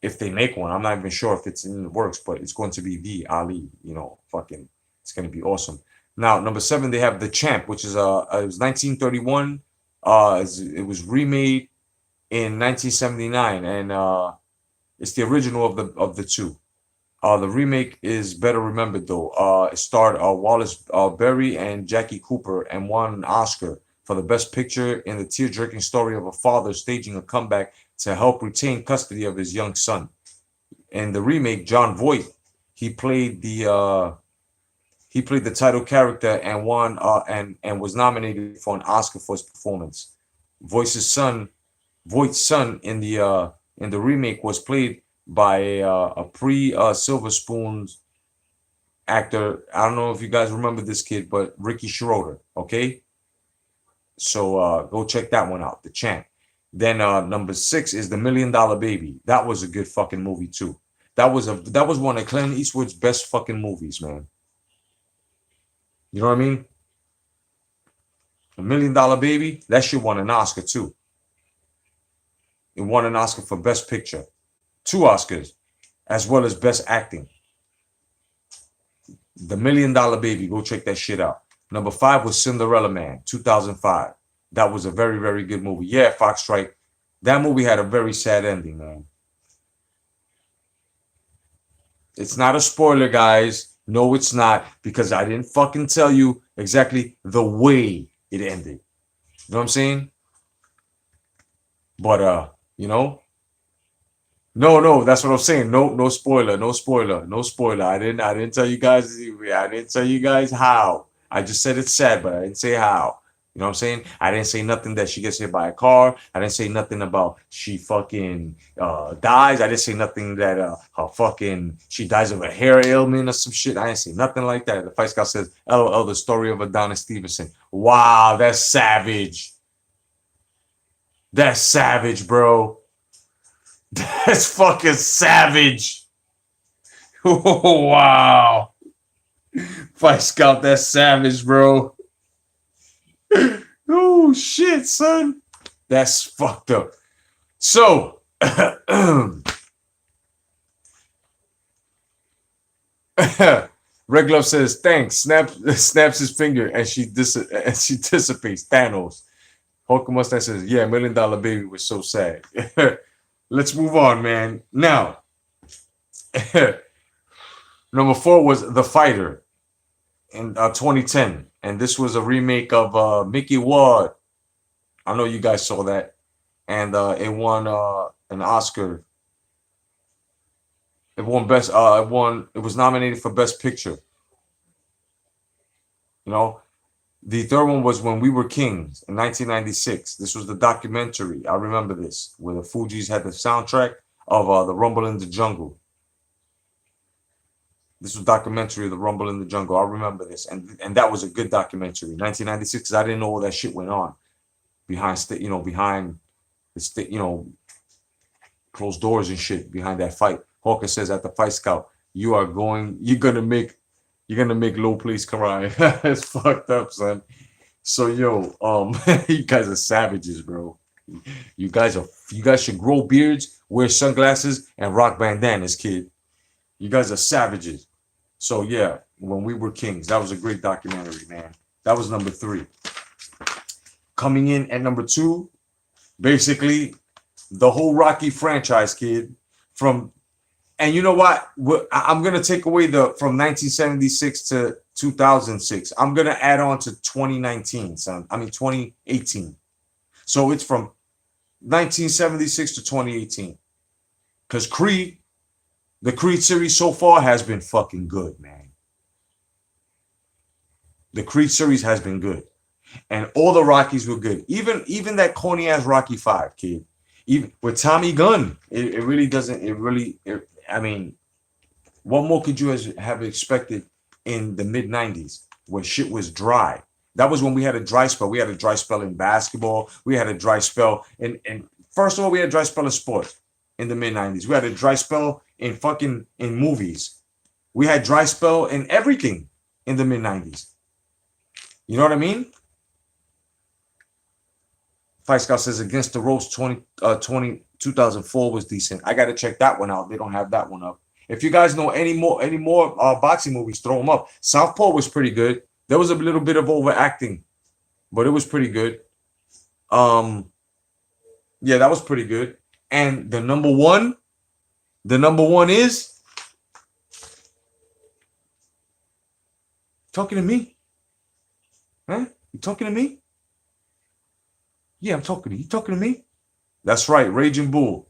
If they make one, I'm not even sure if it's in the works, but it's going to be the Ali. Fucking, it's going to be awesome. Now, number 7, they have The Champ, which is it was 1931. It was remade in 1979, and it's the original of the two. The remake is better remembered though. It starred Wallace Berry and Jackie Cooper and won an Oscar for the best picture in the tear-jerking story of a father staging a comeback to help retain custody of his young son. In the remake, John Voight, he played the title character and won and was nominated for an Oscar for his performance. Voight's son in the remake was played by a pre-Silver Spoons actor. I don't know if you guys remember this kid, but Ricky Schroeder. Okay, so go check that one out, The Champ. Then number 6 is The $1 Million Baby. That was a good fucking movie too. That was one of Clint Eastwood's best fucking movies, man. You know what I mean? $1 Million Baby, that shit won an Oscar too. It won an Oscar for Best Picture. 2 Oscars, as well as Best Acting. The $1 Million Baby, go check that shit out. Number 5 was Cinderella Man, 2005. That was a very, very good movie. Yeah, Foxtrike. That movie had a very sad ending, man. It's not a spoiler, guys. No, it's not, because I didn't fucking tell you exactly the way it ended. You know what I'm saying? But no, that's what I'm saying. No spoiler, no spoiler, no spoiler. I didn't tell you guys. I didn't tell you guys how. I just said it's sad, but I didn't say how. You know what I'm saying? I didn't say nothing that she gets hit by a car. I didn't say nothing about she fucking dies. I didn't say nothing that she dies of a hair ailment or some shit. I didn't say nothing like that. The Fight Scout says, LOL, the story of Adonis Stevenson. Wow, that's savage. That's savage, bro. That's fucking savage. Oh, wow. Fight Scout, that's savage, bro. Oh, shit, son. That's fucked up. So, Red Glove says, thanks. Snaps his finger and she dissipates. Thanos. Hulk Mustache says, yeah, $1 Million Baby was so sad. Let's move on, man. Now, number 4 was The Fighter in 2010. And this was a remake of Mickey Ward. I know you guys saw that. And it won an Oscar. It was nominated for Best Picture. The third one was When We Were Kings in 1996. This was the documentary. I remember this, where the Fugees had the soundtrack of The Rumble in the Jungle. This was a documentary of The Rumble in the Jungle. I remember this. And that was a good documentary. 1996, because I didn't know all that shit went on behind closed doors and shit behind that fight. Hawker says at the Fight Scout, you're gonna make low place cry. It's fucked up, son. So you guys are savages, bro. You guys should grow beards, wear sunglasses, and rock bandanas, kid. You guys are savages. So yeah, When We Were Kings. That was a great documentary, man. That was number 3. Coming in at number 2, basically the whole Rocky franchise, kid. And you know what? I'm gonna take away from 1976 to 2006. I'm gonna add on to 2019, son. I mean 2018. So it's from 1976 to 2018. Because the Creed series so far has been fucking good, man. The Creed series has been good. And all the Rockies were good. Even that corny ass Rocky 5, kid. Even with Tommy Gunn, it really doesn't. I mean, what more could you have expected in the mid 90s when shit was dry? That was when we had a dry spell. We had a dry spell in basketball. We had a dry spell in first of all, we had a dry spell in sports in the mid 90s. We had a dry spell in movies. We had dry spell in everything in the mid 90s. You know what I mean? Fight Scout says Against the Ropes 2004 was decent. I got to check that one out. They don't have that one up. If you guys know any more boxing movies, throw them up. Southpaw was pretty good. There was a little bit of overacting, but it was pretty good. Yeah, that was pretty good. And the number one is talking to me. Huh? You talking to me? Yeah, I'm talking to you. You talking to me? That's right. Raging Bull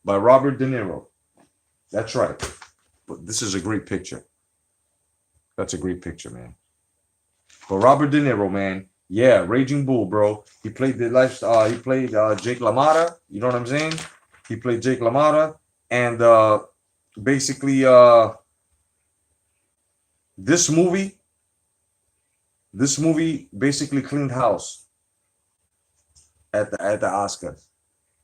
by Robert De Niro. That's right. But this is a great picture. That's a great picture, man. But Robert De Niro, man. Yeah, Raging Bull, bro. He played Jake LaMotta. You know what I'm saying? He played Jake LaMotta. And basically this movie basically cleaned house at the Oscars.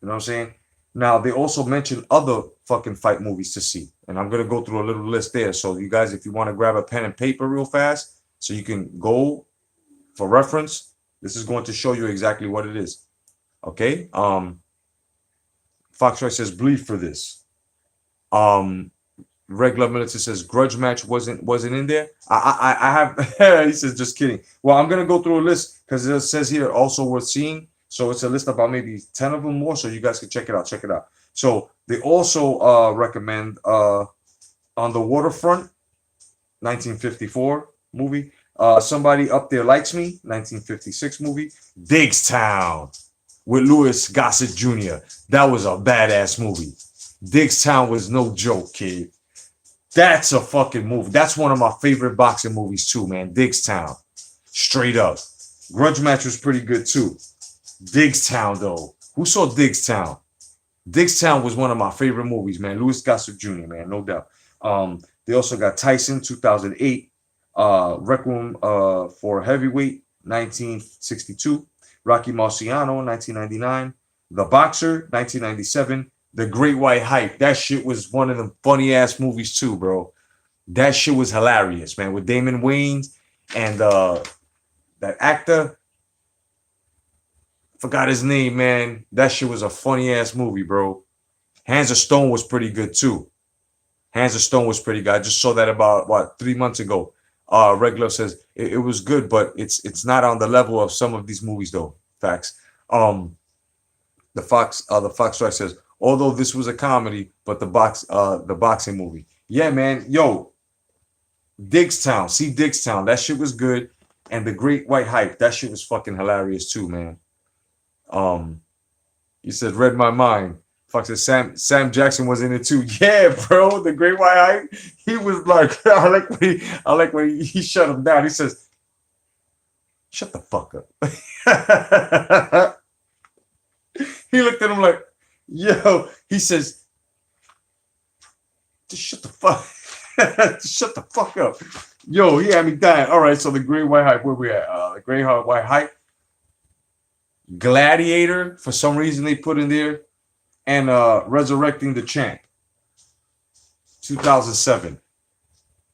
You know what I'm saying? Now, they also mentioned other fucking fight movies to see. And I'm going to go through a little list there. So you guys, if you want to grab a pen and paper real fast so you can go for reference, this is going to show you exactly what it is. Okay? Foxroy says bleed for this. Red Glove Military says grudge match wasn't in there. I have he says just kidding. Well, I'm going to go through a list because it says here also worth seeing. So it's a list of about maybe 10 of them more, so you guys can check it out. Check it out. So they also recommend On the Waterfront, 1954 movie. Somebody Up There Likes Me, 1956 movie. Diggstown with Louis Gossett Jr. That was a badass movie. Diggstown was no joke, kid. That's a fucking movie. That's one of my favorite boxing movies too, man. Diggstown. Straight up. Grudge Match was pretty good too. Diggstown, though. Who saw Diggstown? Diggstown was one of my favorite movies, man. Louis Gossett Jr., man, no doubt. They also got Tyson, 2008. Requiem for Heavyweight, 1962. Rocky Marciano, 1999. The Boxer, 1997. The Great White Hype. That shit was one of the funny-ass movies, too, bro. That shit was hilarious, man, with Damon Wayans and that actor. Forgot his name, man. That shit was a funny ass movie, bro. Hands of Stone was pretty good too. Hands of Stone was pretty good. I just saw that about 3 months ago. Red Glove says it was good, but it's not on the level of some of these movies though. Facts. The Fox Strike says, although this was a comedy, but the boxing movie. Yeah, man. Yo, Diggstown. See Diggstown. That shit was good. And The Great White Hype. That shit was fucking hilarious too, man. You said read my mind. Fox said Sam Jackson was in it too. Yeah, bro, The Great White Hype. He was like, I like when he shut him down. He says, "Shut the fuck up." He looked at him like, "Yo," he says, "Just shut the fuck, just shut the fuck up." Yo, he had me dying. All right, so The Great White Hype. Where we at? The Great White Hype. Gladiator, for some reason they put in there, and Resurrecting the Champ, 2007.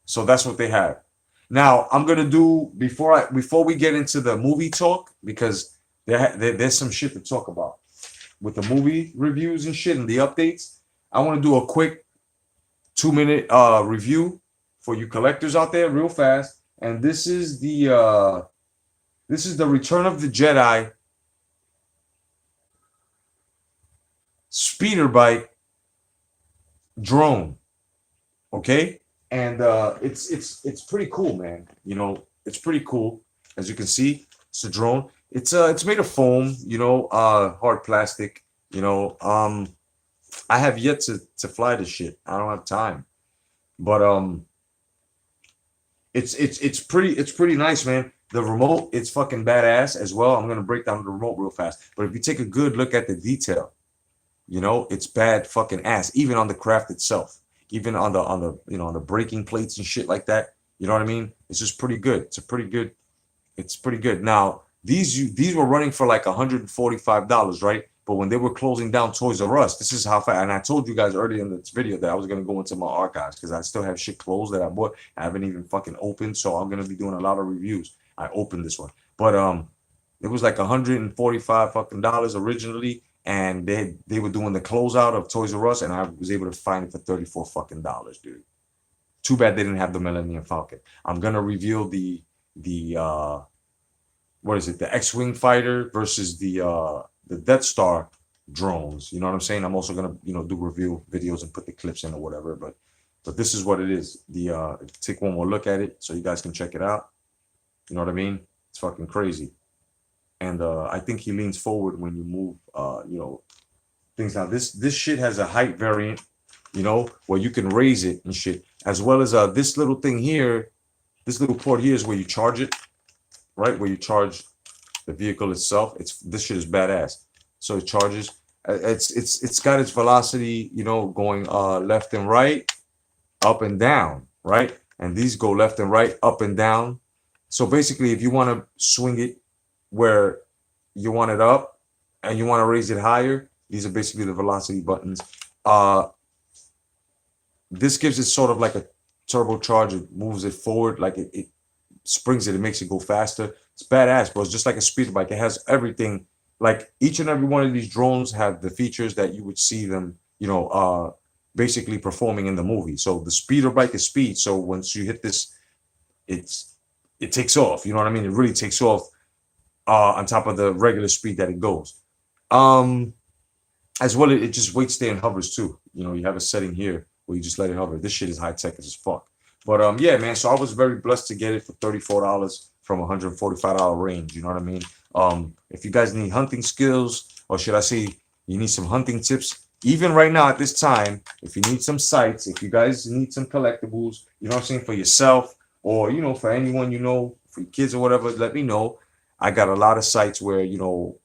So that's what they have. Now I'm gonna do before we get into the movie talk, because there's some shit to talk about with the movie reviews and shit and the updates. I want to do a quick 2-minute review for you collectors out there, real fast. And this is the Return of the Jedi speeder bike drone. Okay, and it's pretty cool, man. You know, it's pretty cool. As you can see, it's a drone. It's made of foam, you know, hard plastic. You know, I have yet to fly this shit. I don't have time, but it's pretty nice, man. The remote, it's fucking badass as well. I'm gonna break down the remote real fast, but if you take a good look at the detail, you know, it's bad fucking ass. Even on the craft itself, even on the you know, on the braking plates and shit like that. You know what I mean? It's just pretty good. It's pretty good. Now, these were running for like $145, right? But when they were closing down Toys R Us, this is how fast. And I told you guys earlier in this video that I was gonna go into my archives because I still have shit closed that I bought. I haven't even fucking opened, so I'm gonna be doing a lot of reviews. I opened this one, but it was like $145 fucking dollars originally, and they were doing the closeout of Toys R Us, and I was able to find it for 34 fucking dollars, dude. Too bad they didn't have the Millennium Falcon. I'm gonna reveal the what is it? The X-Wing fighter versus the Death Star drones. You know what I'm saying? I'm also gonna, you know, do review videos and put the clips in or whatever. But this is what it is. Take one more look at it so you guys can check it out. You know what I mean? It's fucking crazy. And I think he leans forward when you move, you know, things. Now this shit has a height variant, you know, where you can raise it and shit, as well as this little thing here. This little port here is where you charge it, right? Where you charge the vehicle itself. This shit is badass. So it charges. It's got its velocity, you know, going left and right, up and down, right? And these go left and right, up and down. So basically, if you want to swing it where you want it up and you want to raise it higher, these are basically the velocity buttons. This gives it sort of like a turbocharge. It moves it forward, like it springs it. It makes it go faster. It's badass, bro. It's just like a speeder bike. It has everything. Like each and every one of these drones have the features that you would see them, you know, basically performing in the movie. So the speeder bike is speed. So once you hit this, it takes off. You know what I mean? It really takes off on top of the regular speed that it goes. As well, it just waits there and hovers too. You know, you have a setting here where you just let it hover. This shit is high tech as fuck. But yeah, man. So I was very blessed to get it for $34 from $145 range. You know what I mean? If you guys need hunting skills, or should I say, you need some hunting tips, even right now at this time, if you need some sights, if you guys need some collectibles, you know what I'm saying, for yourself, or, you know, for anyone, you know, for your kids or whatever, let me know. I got a lot of sites where, you know,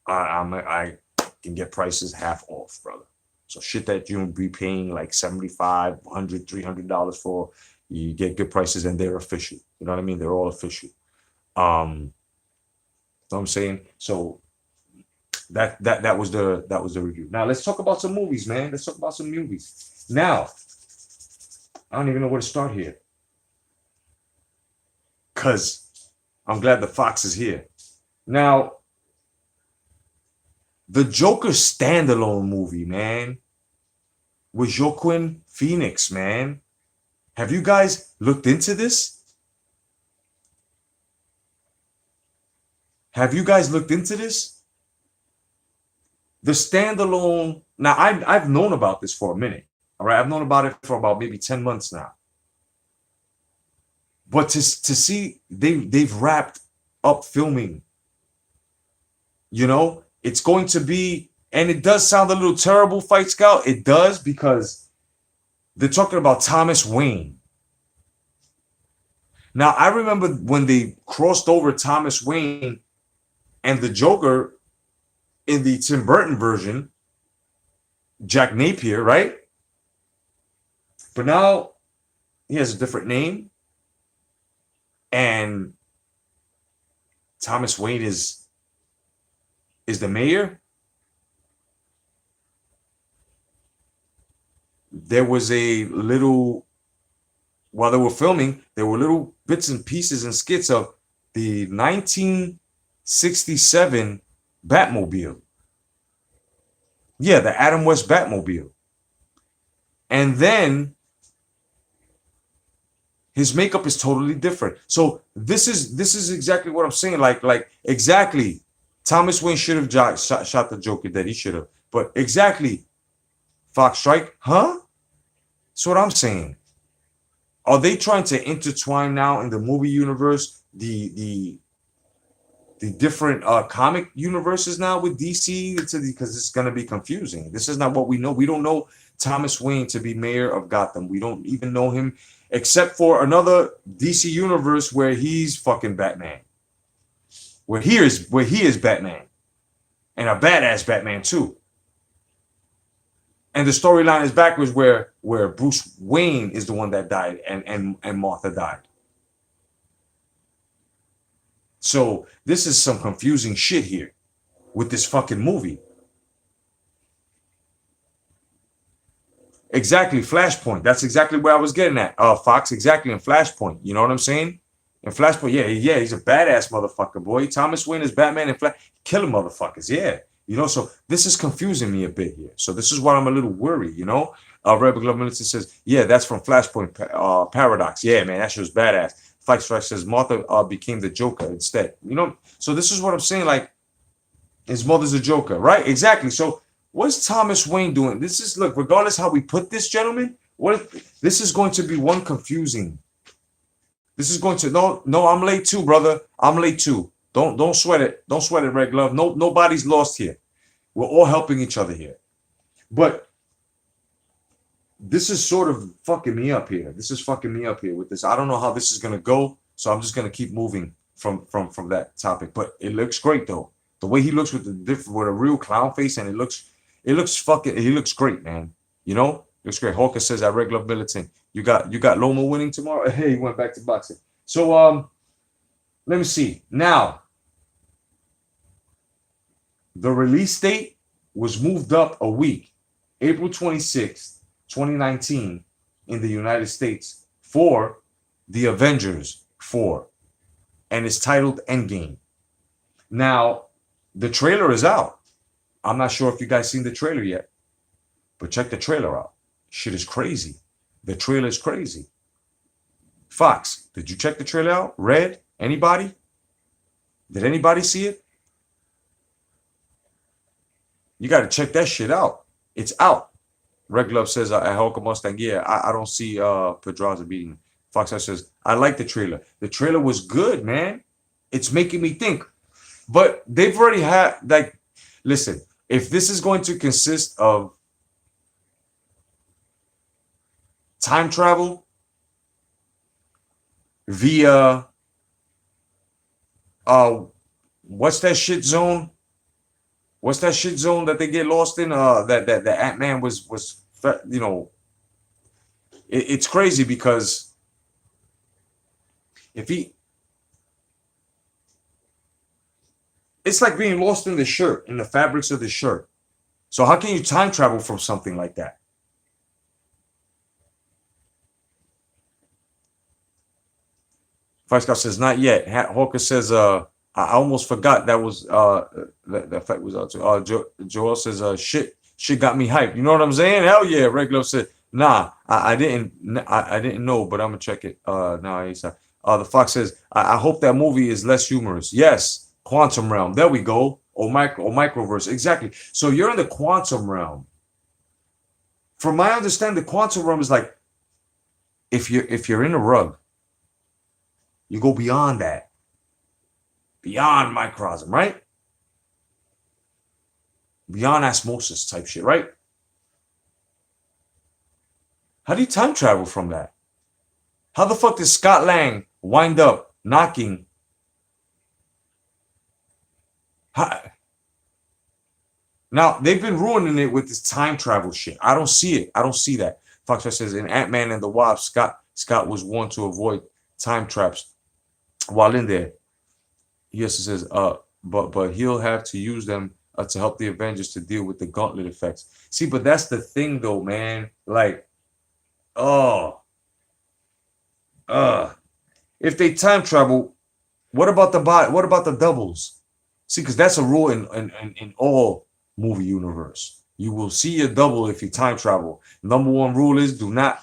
I can get prices half off, brother. So shit that you'll be paying like $75, $100, $300 for, you get good prices, and they're official. You know what I mean? They're all official. You know what I'm saying? So that was the review. Now let's talk about some movies, man. Let's talk about some movies. Now, I don't even know where to start here, because I'm glad the Fox is here. Now, the Joker standalone movie, man, with Joaquin Phoenix, man. Have you guys looked into this? Have you guys looked into this? The standalone. Now, I've known about this for a minute. All right, I've known about it for about maybe 10 months now. But to see they've wrapped up filming, you know, it's going to be, and it does sound a little terrible, Fight Scout. It does, because they're talking about Thomas Wayne. Now, I remember when they crossed over Thomas Wayne and the Joker in the Tim Burton version, Jack Napier, right? But now he has a different name, and Thomas Wayne is the mayor. There was a little, while they were filming, there were little bits and pieces and skits of the 1967 Batmobile. Yeah, the Adam West Batmobile. And then His makeup is totally different. So this is exactly what I'm saying. Like exactly, Thomas Wayne should have shot the Joker dead. He should have. But exactly, Fox Strike, huh? That's what I'm saying. Are they trying to intertwine now in the movie universe the different comic universes now with DC? Because it's going to be confusing. This is not what we know. We don't know Thomas Wayne to be mayor of Gotham. We don't even know him except for another DC universe where he's fucking Batman. Where he is Batman. And a badass Batman too. And the storyline is backwards where Bruce Wayne is the one that died and Martha died. So this is some confusing shit here with this fucking movie. Exactly, Flashpoint. That's exactly where I was getting at. Fox, exactly, in Flashpoint. You know what I'm saying? In Flashpoint, yeah, he's a badass motherfucker, boy. Thomas Wayne is Batman and killing motherfuckers, yeah. You know, so this is confusing me a bit here. So this is why I'm a little worried, you know? Rebel Glove Militant says, yeah, that's from Flashpoint Paradox. Yeah, man, that show's badass. Fight Strike says Martha became the Joker instead. You know, so this is what I'm saying. Like, his mother's a Joker, right? Exactly. So what's Thomas Wayne doing? This is, look, regardless how we put this, gentlemen, this is going to be one confusing. This is going to no. I'm late too, brother. I'm late too. Don't sweat it. Don't sweat it, Red Glove. Nobody's lost here. We're all helping each other here. But this is sort of fucking me up here. This is fucking me up here with this. I don't know how this is gonna go, so I'm just gonna keep moving from that topic. But it looks great though. The way he looks with with a real clown face, and he looks great, man. You know, looks great. Hawker says at Red Glove Militant, you got Loma winning tomorrow. Hey, he went back to boxing. So let me see. Now, the release date was moved up a week, April 26th, 2019, in the United States for The Avengers 4, and it's titled Endgame. Now, the trailer is out. I'm not sure if you guys seen the trailer yet, but check the trailer out. Shit is crazy. The trailer is crazy. Fox, did you check the trailer out? Red? Anybody? Did anybody see it? You got to check that shit out. It's out. Red Glove says, at Hulk Mustang, yeah, I don't see Pedraza beating him. Fox says, I like the trailer. The trailer was good, man. It's making me think. But they've already had, like, listen, if this is going to consist of time travel via, what's that shit zone? What's that shit zone that they get lost in? That Ant-Man was you know, it's crazy because it's like being lost in the shirt, in the fabrics of the shirt. So how can you time travel from something like that? Five Scott says not yet. Hawker says I almost forgot that was that fact was out too. Joel says shit got me hyped. You know what I'm saying? Hell yeah. Red Glove said nah. I didn't know, but I'm gonna check it. No, he's not. The Fox says I hope that movie is less humorous. Yes, quantum realm. There we go. Or microverse. Exactly. So you're in the quantum realm. From my understanding, the quantum realm is like if you're in a rug, you go beyond that. Beyond microcosm, right? Beyond osmosis type shit, right? How do you time travel from that? How the fuck did Scott Lang wind up knocking? Now, they've been ruining it with this time travel shit. I don't see it. I don't see that. Fox says in Ant-Man and the Wasp, Scott was warned to avoid time traps while in there. He also says, but he'll have to use them to help the Avengers to deal with the gauntlet effects. See, but that's the thing, though, man. Like, if they time travel, what about the body? What about the doubles? See, because that's a rule in all movie universe. You will see your double if you time travel. Number one rule is do not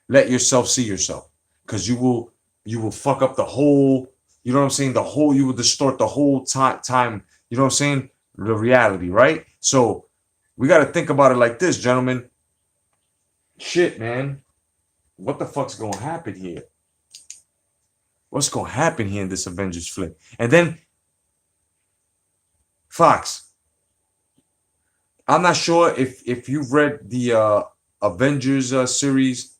let yourself see yourself. because you will fuck up the whole, you know what I'm saying? You will distort the whole time, you know what I'm saying? The reality, right? So we got to think about it like this, gentlemen. Shit, man. What the fuck's going to happen here? What's going to happen here in this Avengers flick? And then, Fox, I'm not sure if you've read the Avengers series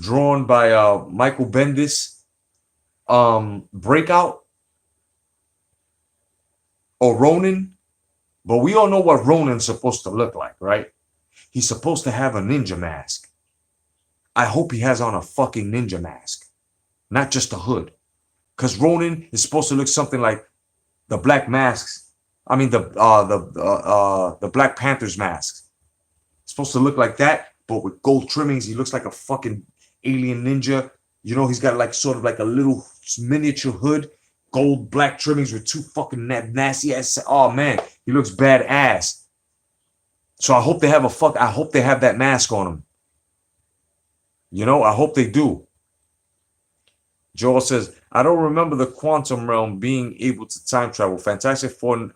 drawn by Michael Bendis, Breakout or Ronin, but we all know what Ronin's supposed to look like, right? He's supposed to have a ninja mask. I hope he has on a fucking ninja mask, not just a hood. Because Ronin is supposed to look something like the Black Masks. I mean the Black Panther's masks. It's supposed to look like that, but with gold trimmings. He looks like a fucking alien ninja. You know, he's got like sort of like a little miniature hood, gold black trimmings with two fucking nasty ass. Oh man, he looks badass. So I hope they have I hope they have that mask on him. You know, I hope they do. Joel says, I don't remember the quantum realm being able to time travel. Fantastic Four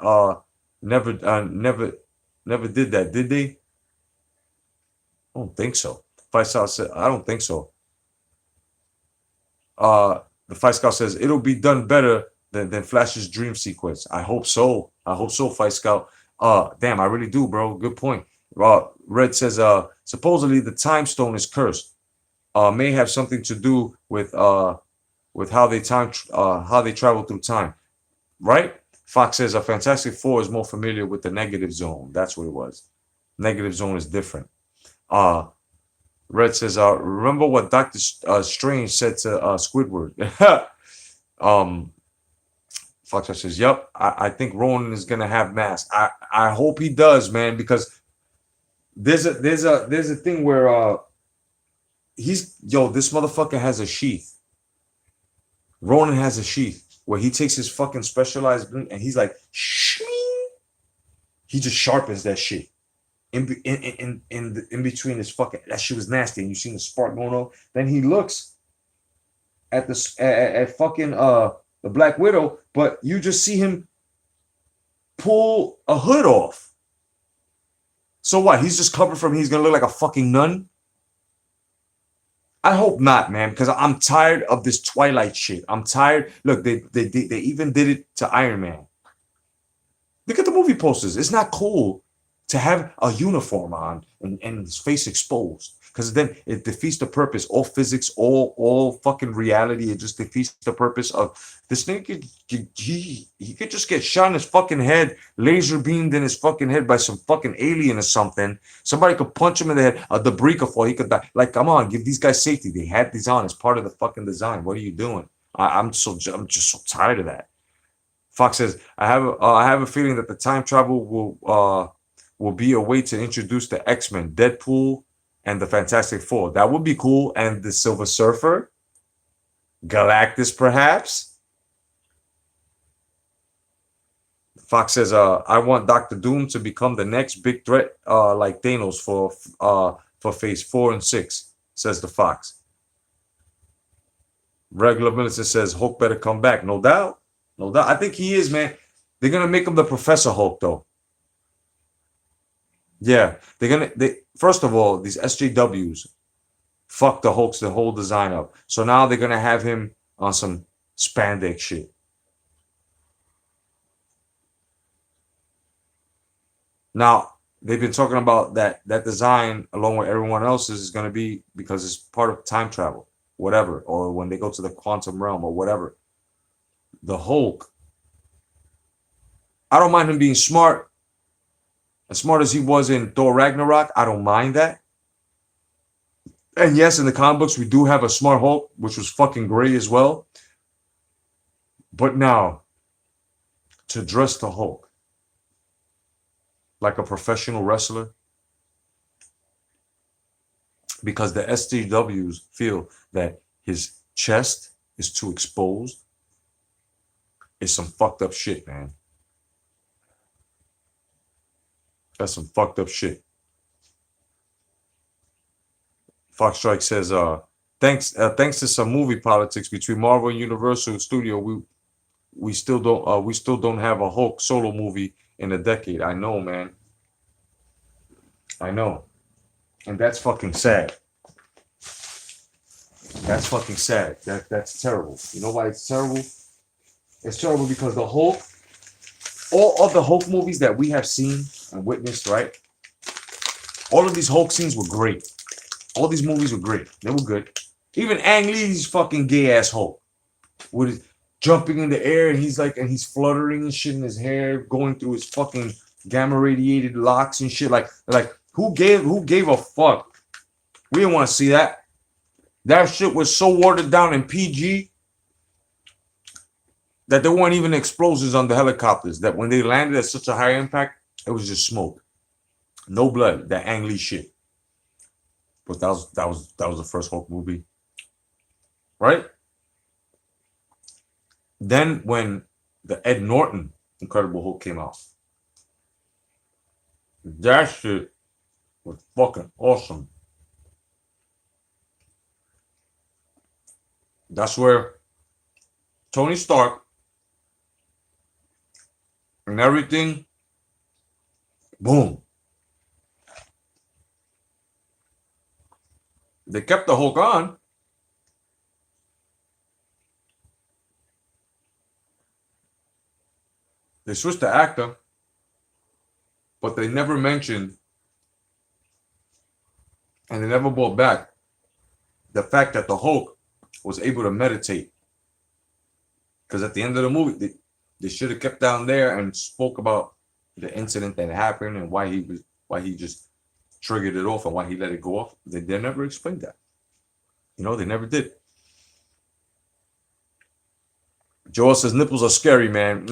never did that, did they? I don't think so. Five Scout said, I don't think so. The Five Scout says it'll be done better than Flash's dream sequence. I hope so. I hope so, Five Scout. Damn, I really do, bro. Good point. Red says, supposedly the time stone is cursed. May have something to do with how they travel through time, right? Fox says a Fantastic Four is more familiar with the negative zone. That's what it was. Negative zone is different. Red says, remember what Doctor Strange said to Squidward. Fox says, yep, I think Ronan is gonna have mask. I hope he does, man, because there's a thing where this motherfucker has a sheath. Ronan has a sheath where he takes his fucking specialized and he's like, he just sharpens that shit in between his fucking, that shit was nasty, and you seen the spark going on. Then he looks at fucking the Black Widow, but you just see him pull a hood off. So what? He's just covered from. He's gonna look like a fucking nun. I hope not, man, because I'm tired of this Twilight shit. I'm tired. Look, they even did it to Iron Man. Look at the movie posters. It's not cool to have a uniform on and his face exposed, because then it defeats the purpose. All physics, all fucking reality. It just defeats the purpose of this thing. He could just get shot in his fucking head, laser beamed in his fucking head by some fucking alien or something. Somebody could punch him in the head. A debris could fall. He could die. Like, come on, give these guys safety. They had these on as part of the fucking design. What are you doing? I'm just so tired of that. Fox says, I have a feeling that the time travel will be a way to introduce the X-Men, Deadpool, and the Fantastic Four. That would be cool. And the Silver Surfer, Galactus, perhaps. Fox says, I want Doctor Doom to become the next big threat, like Thanos for Phase 4 and 6, says the Fox. Regular Millicent says, Hulk better come back. No doubt. No doubt. I think he is, man. They're going to make him the Professor Hulk, though. Yeah, first of all, these SJWs fucked the Hulk's the whole design up. So now they're gonna have him on some spandex shit. Now they've been talking about that design along with everyone else's is gonna be because it's part of time travel, whatever, or when they go to the quantum realm or whatever. The Hulk, I don't mind him being smart. As smart as he was in Thor Ragnarok, I don't mind that. And yes, in the comic books, we do have a smart Hulk, which was fucking great as well. But now, to dress the Hulk like a professional wrestler, because the SJWs feel that his chest is too exposed, is some fucked up shit, man. That's some fucked up shit. Fox Strike says, thanks to some movie politics between Marvel and Universal Studio, we still don't have a Hulk solo movie in a decade. I know, man. I know. And that's fucking sad. That's fucking sad. That's terrible. You know why it's terrible? It's terrible because the Hulk, all of the Hulk movies that we have seen and witnessed, right? All of these Hulk scenes were great. All these movies were great. They were good. Even Ang Lee's fucking gay ass Hulk with jumping in the air and he's fluttering and shit in his hair, going through his fucking gamma radiated locks and shit. Like who gave a fuck? We didn't want to see that. That shit was so watered down in PG that there weren't even explosions on the helicopters. That when they landed at such a high impact, it was just smoke. No blood. That Ang Lee shit. But that was the first Hulk movie. Right? Then when the Ed Norton Incredible Hulk came out, that shit was fucking awesome. That's where Tony Stark and everything, boom. They kept the Hulk on. They switched the actor, but they never mentioned and they never brought back the fact that the Hulk was able to meditate. Because at the end of the movie, they should have kept down there and spoke about the incident that happened and why he just triggered it off and why he let it go off. They never explained that. You know, they never did. Joel says nipples are scary, man.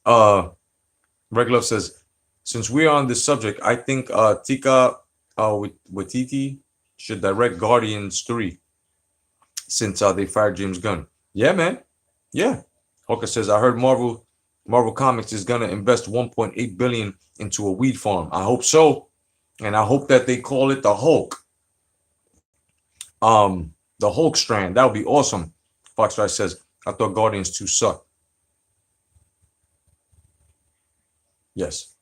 Red Glove says, since we are on this subject, I think Tika Waititi should direct Guardians 3 since they fired James Gunn. Yeah, man. Yeah. Hawker says, I heard Marvel Comics is gonna invest 1.8 billion into a weed farm. I hope so. And I hope that they call it the Hulk. The Hulk strand. That would be awesome. Foxtrot says, I thought Guardians 2 sucked. Yes.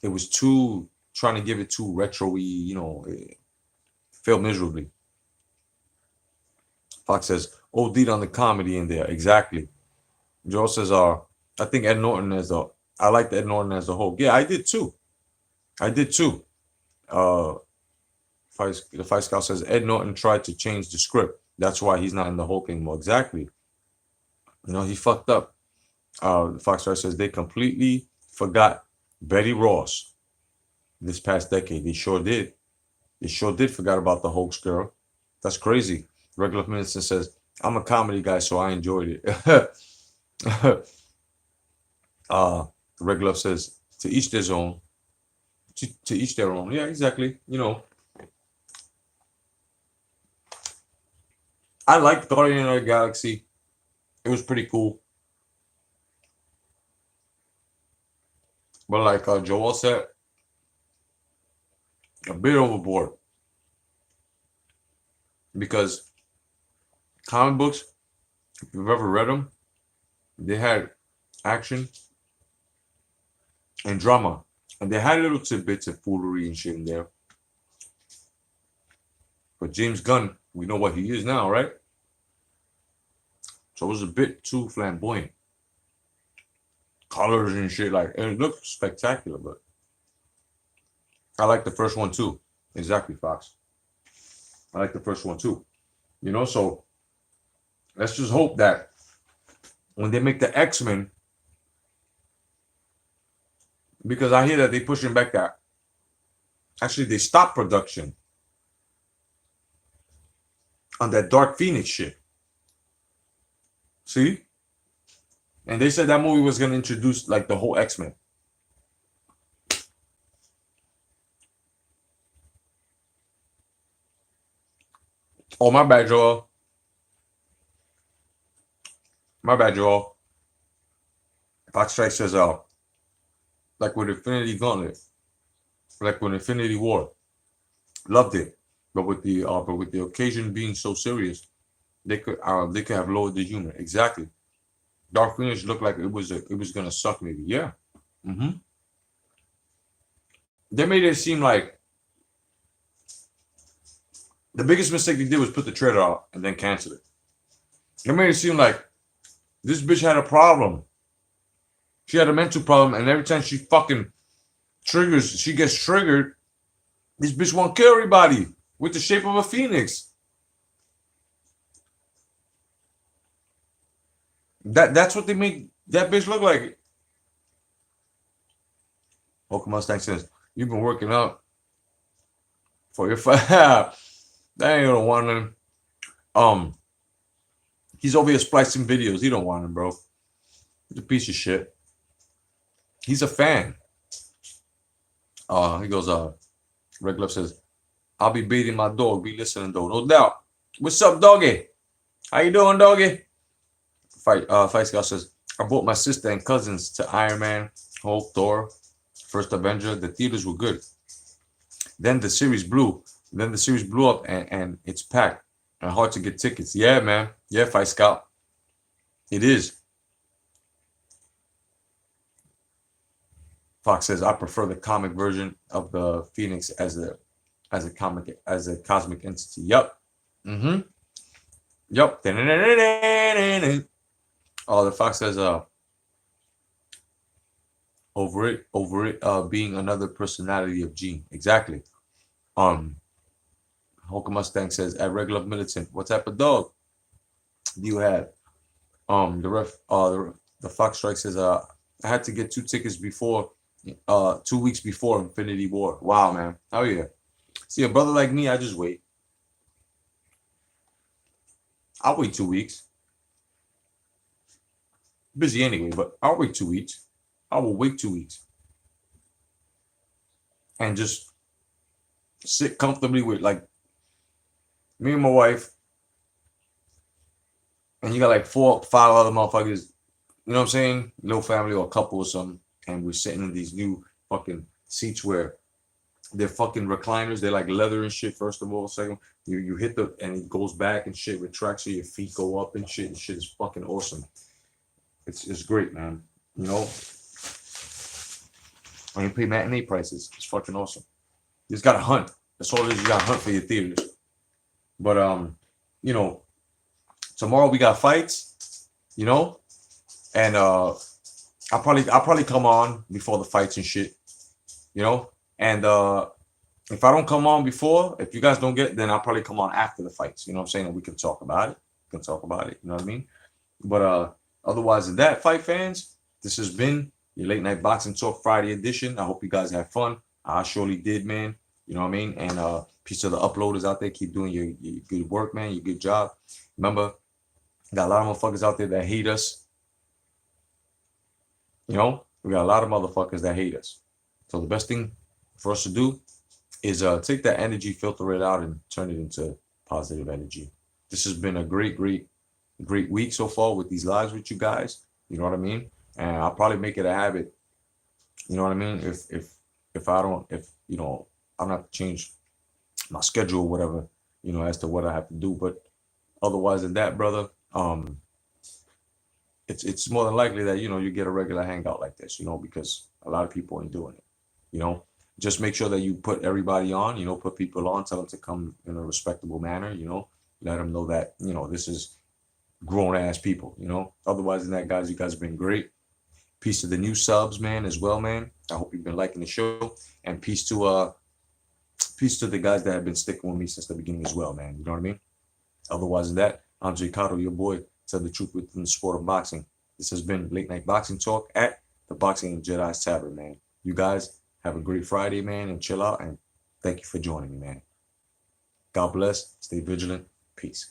It was too trying to give it too retro-y, you know, it failed miserably. Fox says, OD'd on the comedy in there. Exactly. Joe says, I think Ed Norton I liked Ed Norton as the Hulk. Yeah, I did too. The Fight Scout says, Ed Norton tried to change the script. That's why he's not in the Hulk anymore. Exactly. You know, he fucked up. Foxtrot says, they completely forgot Betty Ross this past decade. They sure did. They sure did forget about the Hulk's girl. That's crazy. Regular Minister says, I'm a comedy guy, so I enjoyed it. Regular says, to each their own. To each their own. Yeah, exactly. You know. I liked Guardian of the Galaxy. It was pretty cool. But like Joel said, a bit overboard. Because comic books, if you've ever read them, they had action and drama. And they had little tidbits of foolery and shit in there. But James Gunn, we know what he is now, right? So it was a bit too flamboyant. Colors and shit, like, and it looked spectacular, but I like the first one too. Exactly, Fox. I like the first one too. You know, so let's just hope that when they make the X-Men, because I hear that they're pushing back that. Actually, they stopped production on that Dark Phoenix shit. See? And they said that movie was going to introduce like the whole X-Men. Oh, my bad, Joel. My bad, Joel. Fox Strike says, like with Infinity Gauntlet, like with Infinity War. Loved it. But with the occasion being so serious, they could have lowered the humor. Exactly. Dark Phoenix looked like it was gonna suck maybe. Yeah. hmm They made it seem like the biggest mistake they did was put the trailer out and then cancel it. They made it seem like this bitch had a problem. She had a mental problem, and every time she fucking she gets triggered, this bitch won't kill everybody with the shape of a phoenix. That's what they make that bitch look like. Welcome Mustang says, you've been working out for your fight. That ain't gonna want him. He's over here splicing videos. He don't want him, bro. He's a piece of shit. He's a fan. He goes, Red Glove says, I'll be beating my dog. Be listening though. No doubt. What's up, doggy? How you doing, doggy? Fight Scout says, I brought my sister and cousins to Iron Man, Hulk, Thor, First Avenger. The theaters were good. Then the series blew. Up and it's packed and hard to get tickets. Yeah, man. Yeah, Fight Scout. It is. Fox says, I prefer the comic version of the Phoenix as a cosmic entity. Yep. Yep. Oh, the Fox says, over it being another personality of Gene. Exactly. Hulk Mustang says, at regular militant, what type of dog do you have? The Fox Strike says, I had to get 2 tickets before 2 weeks before Infinity War. Wow, man. Oh yeah. See, a brother like me, I just wait. I'll wait 2 weeks. Busy anyway, but I'll wait 2 weeks. I will wait 2 weeks. And just sit comfortably with like me and my wife. And you got like 4 or 5 other motherfuckers, you know what I'm saying? No family or a couple or something. And we're sitting in these new fucking seats where they're fucking recliners. They're like leather and shit, first of all. Second, you hit and it goes back and shit, retracts so your feet go up and shit. And shit is fucking awesome. It's great, man. You know? And you pay matinee prices. It's fucking awesome. You just gotta hunt. That's all it is. You gotta hunt for your theaters. But you know, tomorrow we got fights, you know, and I'll probably come on before the fights and shit, you know. And if I don't come on before, if you guys don't get, then I'll probably come on after the fights. You know what I'm saying? And we can talk about it. You know what I mean? But otherwise than that, fight fans, this has been your Late Night Boxing Talk Friday edition. I hope you guys had fun. I surely did, man. You know what I mean? And peace to the uploaders out there. Keep doing your good work, man. Your good job. Remember, got a lot of motherfuckers out there that hate us. You know, we got a lot of motherfuckers that hate us. So the best thing for us to do is take that energy, filter it out, and turn it into positive energy. This has been a great week so far with these lives with you guys. You know what I mean? And I'll probably make it a habit. You know what I mean? If I don't, you know, I'm not change my schedule or whatever, you know, as to what I have to do. But otherwise than that, brother, it's more than likely that, you know, you get a regular hangout like this, you know, because a lot of people ain't doing it. You know, just make sure that you put everybody on, you know, put people on, tell them to come in a respectable manner, you know, let them know that, you know, this is grown ass people, you know. Otherwise than that, guys, you guys have been great. Peace to the new subs, man, as well, man. I hope you've been liking the show, and peace to the guys that have been sticking with me since the beginning as well, man. You know what I mean? Otherwise than that, I'm Jay Cotto, your boy. Tell the truth within the sport of boxing. This has been Late Night Boxing Talk at the Boxing and Jedi's Tavern, man. You guys have a great Friday, man, and chill out. And thank you for joining me, man. God bless. Stay vigilant. Peace.